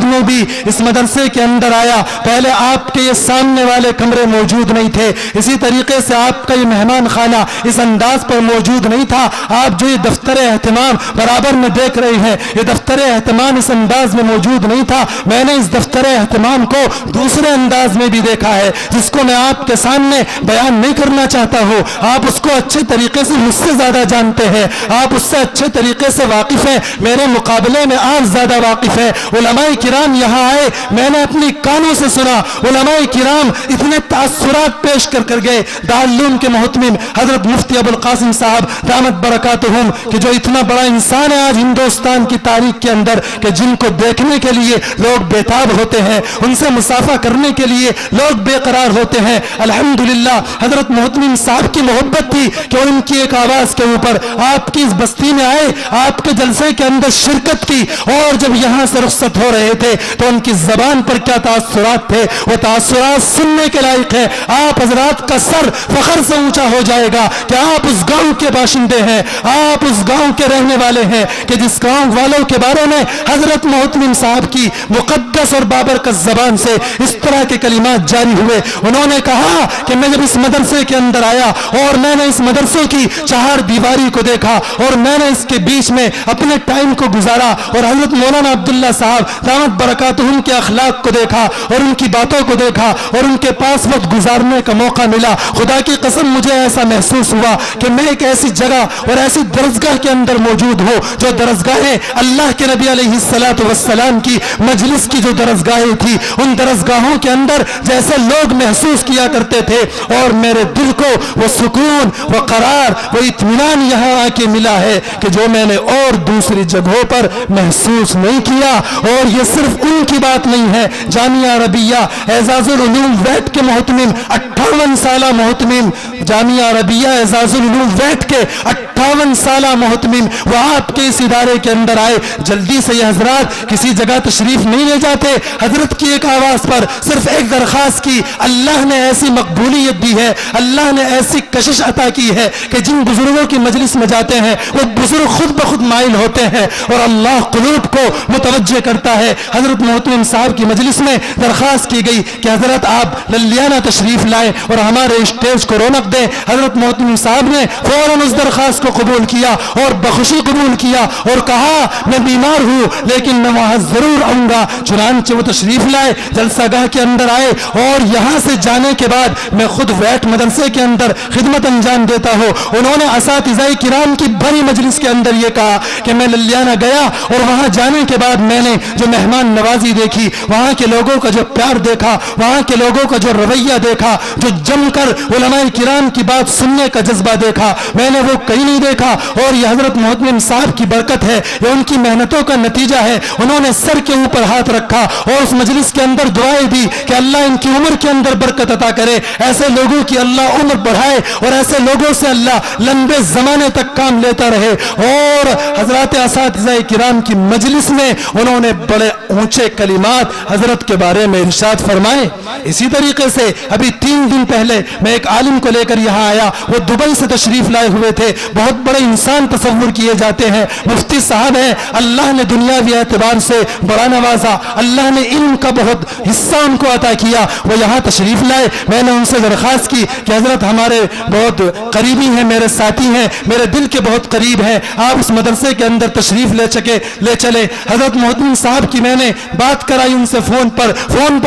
میں بھی اس مدرسے کے اندر آیا، پہلے آپ کے یہ سامنے والے کمرے موجود نہیں تھے، اسی طریقے سے آپ کا یہ مہمان خانہ اس انداز پر موجود نہیں تھا، آپ جو یہ دفتر اہتمام برابر میں دیکھ رہے ہیں، یہ دفتر اہتمام اس انداز میں موجود نہیں تھا۔ میں نے اس دفتر اہتمام کو دوسرے انداز میں بھی دیکھا ہے جس کو میں آپ کے سامنے بیان نہیں کرنا چاہتا ہوں، آپ اس کو اچھے طریقے سے مجھ سے زیادہ جانتے ہیں، آپ اس سے اچھے طریقے سے واقف ہیں، میرے مقابلے میں آپ زیادہ واقف ہیں۔ علماء کرام یہاں آئے، میں نے اپنی کانوں سے سنا، علماء کرام اتنے تاثرات پیش کر گئے، دارالعلوم کے محتمم حضرت مفتی ابوالقاسم صاحب دامت برکاتہم کہ جو اتنا بڑا انسان ہے آج ہندوستان کی تاریخ کے اندر، کہ جن کو دیکھنے کے لیے لوگ بیتاب ہوتے ہیں، ان سے مسافہ کرنے کے لیے لوگ بے قرار ہوتے ہیں۔ الحمدللہ حضرت محتمم صاحب کی محبت تھی کہ ان کی ایک آواز کے اوپر آپ کی اس بستی میں آئے، آپ کے جلسے کے اندر شرکت کی، اور جب یہاں سے رخصت ہو رہے تھے تو ان کی زبان پر کیا تاثرات تھے، وہ تاثرات سننے کے لائق ہے۔ آپ حضرات کا سر فخر سے اونچا ہو جائے گا کہ آپ اس گاؤں کے باشندے ہیں، آپ اس گاؤں کے رہنے والے ہیں، کہ جس گاؤں والوں کے بارے میں حضرت محتمم صاحب کی مقدس اور بابرکت زبان سے اس طرح کے کلمات جاری ہوئے۔ انہوں نے کہا کہ میں جب اس مدرسے کے اندر آیا اور میں نے اس مدرسے کی چہار دیواری کو دیکھا اور میں نے اس کے بیچ میں اپنے ٹائم کو گزارا اور حضرت مولانا عبداللہ صاحب دامت برکاتہم کے اخلاق کو دیکھا اور ان کی باتوں کو دیکھا اور ان کے پاس وقت گزارنے کا موقع ملا، خدا کی قسم مجھے ایسا محسوس ہوا کہ میں ایک ایسی جگہ اور ایسی درسگاہ کے اندر موجود ہوں جو درسگاہیں اللہ کے نبی علیہ السلام کی مجلس کی جو درسگاہیں تھی، ان درسگاہوں کے اندر جیسے لوگ محسوس کیا کرتے تھے، اور میرے دل کو وہ سکون، وہ قرار، وہ اطمینان یہاں آ کے ملا ہے کہ جو میں نے اور دوسری جگہوں پر محسوس نہیں کیا۔ اور یہ صرف ان کی بات نہیں ہے، جامعہ عربیہ اعزاز العلوم ویٹ کے محتمم 58 سالہ محتمم، جامعہ عربیہ اعزاز العلوم ویٹ کے 58 سالہ محتمم وہ آپ کے اس ادارے کے اندر آئے۔ جلدی سے یہ حضرات کسی جگہ تشریف نہیں لے جاتے، حضرت کی ایک آواز پر صرف ایک درخواست کی، اللہ نے ایسی مقبولیت دی ہے، اللہ نے ایسی کشش عطا کی ہے کہ جن بزرگوں کی مجلس میں جاتے ہیں وہ بزرگ خود بخود مائل ہوتے ہیں اور اللہ قلوب کو متوجہ کرتا ہے۔ حضرت محتمم صاحب کی مجلس میں درخواست کی گئی کہ حضرت آپ للیانہ تشریف لائیں اور ہمارے اسٹیج کو رونق دیں۔ حضرت محتمم صاحب نے فوراً اس درخواست کو قبول کیا اور بخوشی قبول کیا اور کہا میں بیمار ہوں لیکن میں وہاں ضرور آؤں گا۔ چنانچہ وہ تشریف لائے، جلسہ گاہ کے اندر آئے، اور یہاں سے جانے کے بعد میں خود ویٹ مدرسے کے اندر خدمت انجام دیتا ہوں۔ انہوں نے اساتذہ کرام کی بڑی مجلس کے اندر یہ کہا کہ میں للیانہ گیا اور وہاں جانے کے بعد میں نے جو مہمان نوازی دیکھی، وہاں کے لوگوں کا جو پیار دیکھا، وہاں کے لوگوں کا جو رویہ دیکھا، جو جم کر علماء کرام کی بات سننے کا جذبہ دیکھا، میں نے وہ کہیں نہیں دیکھا۔ اور یہ حضرت محتمم صاحب کی برکت ہے، یہ ان کی محنتوں کا نتیجہ ہے۔ انہوں نے سر کے اوپر ہاتھ رکھا اور اس مجلس کے اندر دعائیں دی کہ اللہ ان کی عمر کے اندر برکت عطا کرے، ایسے لوگوں کی اللہ عمر بڑھائے اور ایسے لوگوں سے اللہ لمبے زمانے تک کام لیتا رہے۔ اور حضرات اساتذہ کرام کی مجلس میں انہوں نے بڑے اونچے کلمات حضرت کے بارے میں ارشاد فرمائے۔ اسی طریقے سے ابھی 3 دن پہلے میں ایک عالم کو لے کر یہاں آیا، وہ دبئی سے تشریف لائے ہوئے تھے، بہت بڑے انسان تصور کیے جاتے ہیں، مفتی صاحب ہیں، اللہ نے دنیاوی اعتبار سے بڑا نوازا، اللہ نے علم کا بہت حصہ ان کو عطا کیا، وہ یہاں تشریف لائے۔ میں نے ان سے درخواست کی کہ حضرت ہمارے بہت قریبی ہیں، میرے ساتھی ہیں، میرے دل کے بہت قریب ہیں، آپ اس مدرسے کے اندر تشریف لے چلے۔ حضرت محتمم صاحب کی میں نے بات کرائی ان سے فون پر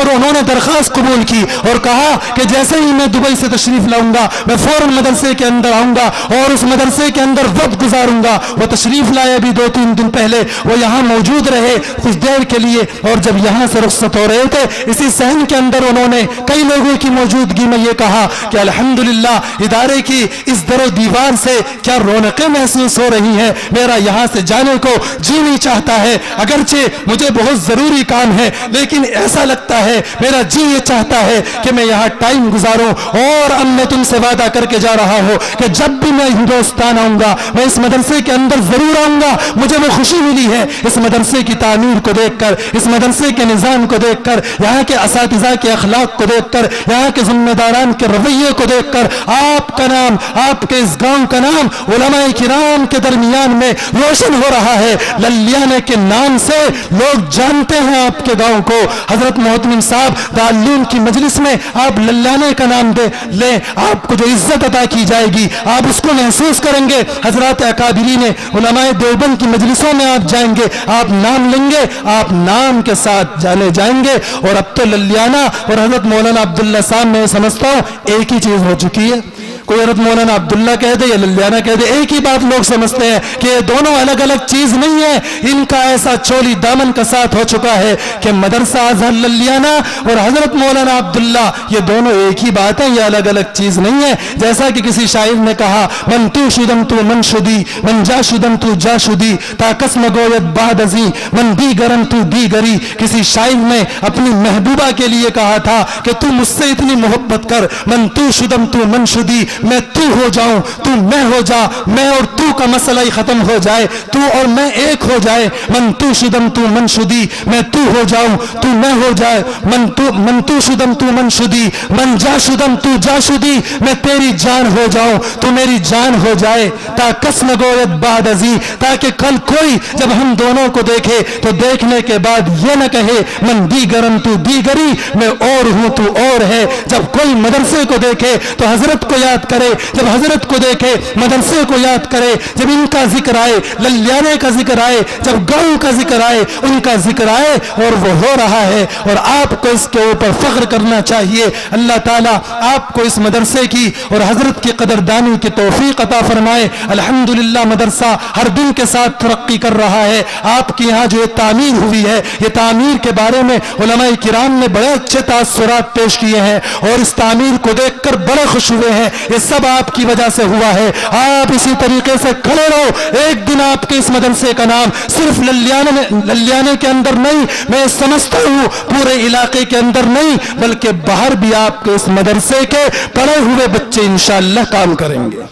انہوں نے درخواست قبول کی اور کہا کہ جیسے ہی میں دبئی سے تشریف لاؤں گا میں فوراً مدرسے کے اندر آؤں گا اور اس مدرسے کے اندر وقت گزاروں گا۔ وہ تشریف لائے ابھی 2-3 دن پہلے، وہ یہاں موجود رہے کچھ دیر کے لیے، اور جب یہاں سے رخصت ہو رہے تھے اسی صحن کے اندر انہوں نے کئی لوگوں کی موجودگی میں یہ کہا کہ الحمدللہ ادارے کی اس در و دیوار سے کیا رونقیں محسوس ہو رہی ہیں، میرا یہاں سے جانے کو جی نہیں چاہتا ہے، اگرچہ مجھے بہت ضروری کام ہے لیکن ایسا لگتا ہے میرا جی یہ چاہتا ہے کہ میں یہاں ٹائم گزاروں۔ اور اب میں تم سے وعدہ کر کے جا رہا ہوں کہ جب بھی میں ہندوستان آؤں گا میں اس مدرسے کے اندر ضرور آؤں گا۔ مجھے وہ خوشی ملی ہے اس مدرسے کی تعمیر کو دیکھ کر، اس مدرسے کے نظام کو دیکھ کر، یہاں کے اساتذہ کے اخلاق کو دیکھ کر، یہاں کے ذمہ داران کے رویے کو دیکھ کر، آپ کا نام، آپ کے اس گاؤں کا نام علماء کرام کے درمیان میں روشن ہو رہا ہے۔ للیانہ کے نام سے لوگ جانتے ہیں آپ کے گاؤں کو۔ حضرت محتمم صاحب دارالعلوم کی مجلس میں آپ للیانہ کا نام لیں، آپ کو جو عزت عطا کی جائے گی آپ اس کو محسوس کریں گے۔ حضرات اکابرین علماء دیوبند کی مجلسوں میں آپ جائیں گے، آپ نام لیں گے، آپ نام کے ساتھ جانے جائیں گے۔ اور اب تو للیانہ اور حضرت مولانا عبداللہ صاحب میں سمجھتا ہوں ایک ہی چیز ہو چکی ہے۔ کوئی حضرت مولانا عبداللہ کہہ دے یا للیانہ کہہ دے، ایک ہی بات لوگ سمجھتے ہیں کہ یہ دونوں الگ الگ چیز نہیں ہے۔ ان کا ایسا چولی دامن کا ساتھ ہو چکا ہے کہ مدرسہ ازہر للیانہ اور حضرت مولانا عبداللہ یہ دونوں ایک ہی بات ہیں، یہ الگ الگ چیز نہیں ہے۔ جیسا کہ کسی شاعر نے کہا من تو شدم تو من شدی من جا شدم تو جا شدی تا قسم گوید بعد ازی من دیگرن تو دیگری۔ کسی شاعر نے اپنی محبوبہ کے لیے کہا تھا کہ تو مجھ سے اتنی محبت کر، من تو شدم تو من شدی، میں تو ہو جاؤں تو میں ہو جا، میں اور تو کا مسئلہ ہی ختم ہو جائے، تو اور میں ایک ہو جائے۔ من تو شدم تو من شدی، میں تو ہو جاؤں تو میں ہو جائے، من تو شدم تو من شدی، من جا شدم تو جا شدی، میں تیری جان ہو جاؤں تو میری جان ہو جائے۔ تا قسم گوید بعد ازی، تاکہ کل کوئی جب ہم دونوں کو دیکھے تو دیکھنے کے بعد یہ نہ کہے من دیگرن تو دیگری، میں اور ہوں تو اور ہے۔ جب کوئی مدرسے کو دیکھے تو حضرت کو یاد کرے، جب حضرت کو دیکھے مدرسے کو یاد کرے، جب ان کا ذکر آئے، للیانہ کا ذکر آئے، جب گاؤں کا ذکر آئے، ان کا ذکر آئے، اور وہ ہو رہا ہے اور آپ کو اس کے اوپر فخر کرنا چاہیے۔ اللہ تعالیٰ آپ کو اس مدرسے کی اور حضرت کی قدردانی کی توفیق عطا فرمائے۔ الحمدللہ مدرسہ ہر دن کے ساتھ ترقی کر رہا ہے۔ آپ کے یہاں جو یہ تعمیر ہوئی ہے، یہ تعمیر کے بارے میں علماء کرام نے بڑے اچھے تاثرات پیش کیے ہیں اور اس تعمیر کو دیکھ کر بڑے خوش ہوئے ہیں۔ یہ سب آپ کی وجہ سے ہوا ہے۔ آپ اسی طریقے سے کھڑے رہو، ایک دن آپ کے اس مدرسے کا نام صرف للیانہ کے اندر نہیں، میں سمجھتا ہوں پورے علاقے کے اندر نہیں بلکہ باہر بھی آپ کے اس مدرسے کے پڑھے ہوئے بچے انشاءاللہ کام کریں گے،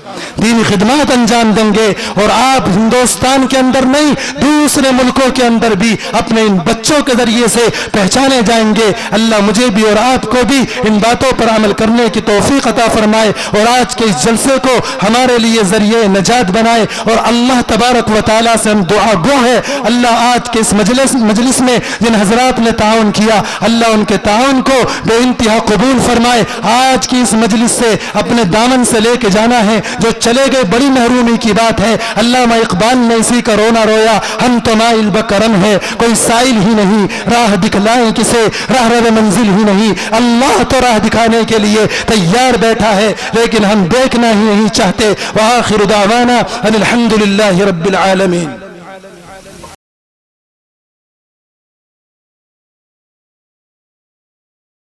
دینی خدمات انجام دیں گے، اور آپ ہندوستان کے اندر نہیں دوسرے ملکوں کے اندر بھی اپنے ان بچوں کے ذریعے سے پہچانے جائیں گے۔ اللہ مجھے بھی اور آپ کو بھی ان باتوں پر عمل کرنے کی توفیق عطا فرمائے اور آج کے اس جلسے کو ہمارے لیے ذریعہ نجات بنائے. اور اللہ تبارک و تعالیٰ سے ہم دعا گو ہے اللہ آج کے اس مجلس میں جن حضرات نے تعاون کیا اللہ ان کے تعاون کو بے انتہا قبول فرمائے. آج کی اس مجلس سے اپنے دامن سے لے کے جانا ہے، جو چلے گئے بڑی محرومی کی بات ہے. علامہ اقبال نے اسی کا رونا رویا، ہم تو مائل بکرم ہے کوئی سائل ہی نہیں، راہ دکھلائیں کسے راہ رو منزل ہی نہیں. اللہ تو راہ دکھانے کے لیے تیار بیٹھا ہے لیکن ہم دیکھنا ہی نہیں چاہتے. وآخر دعوانا ان الحمد للہ رب العالمین.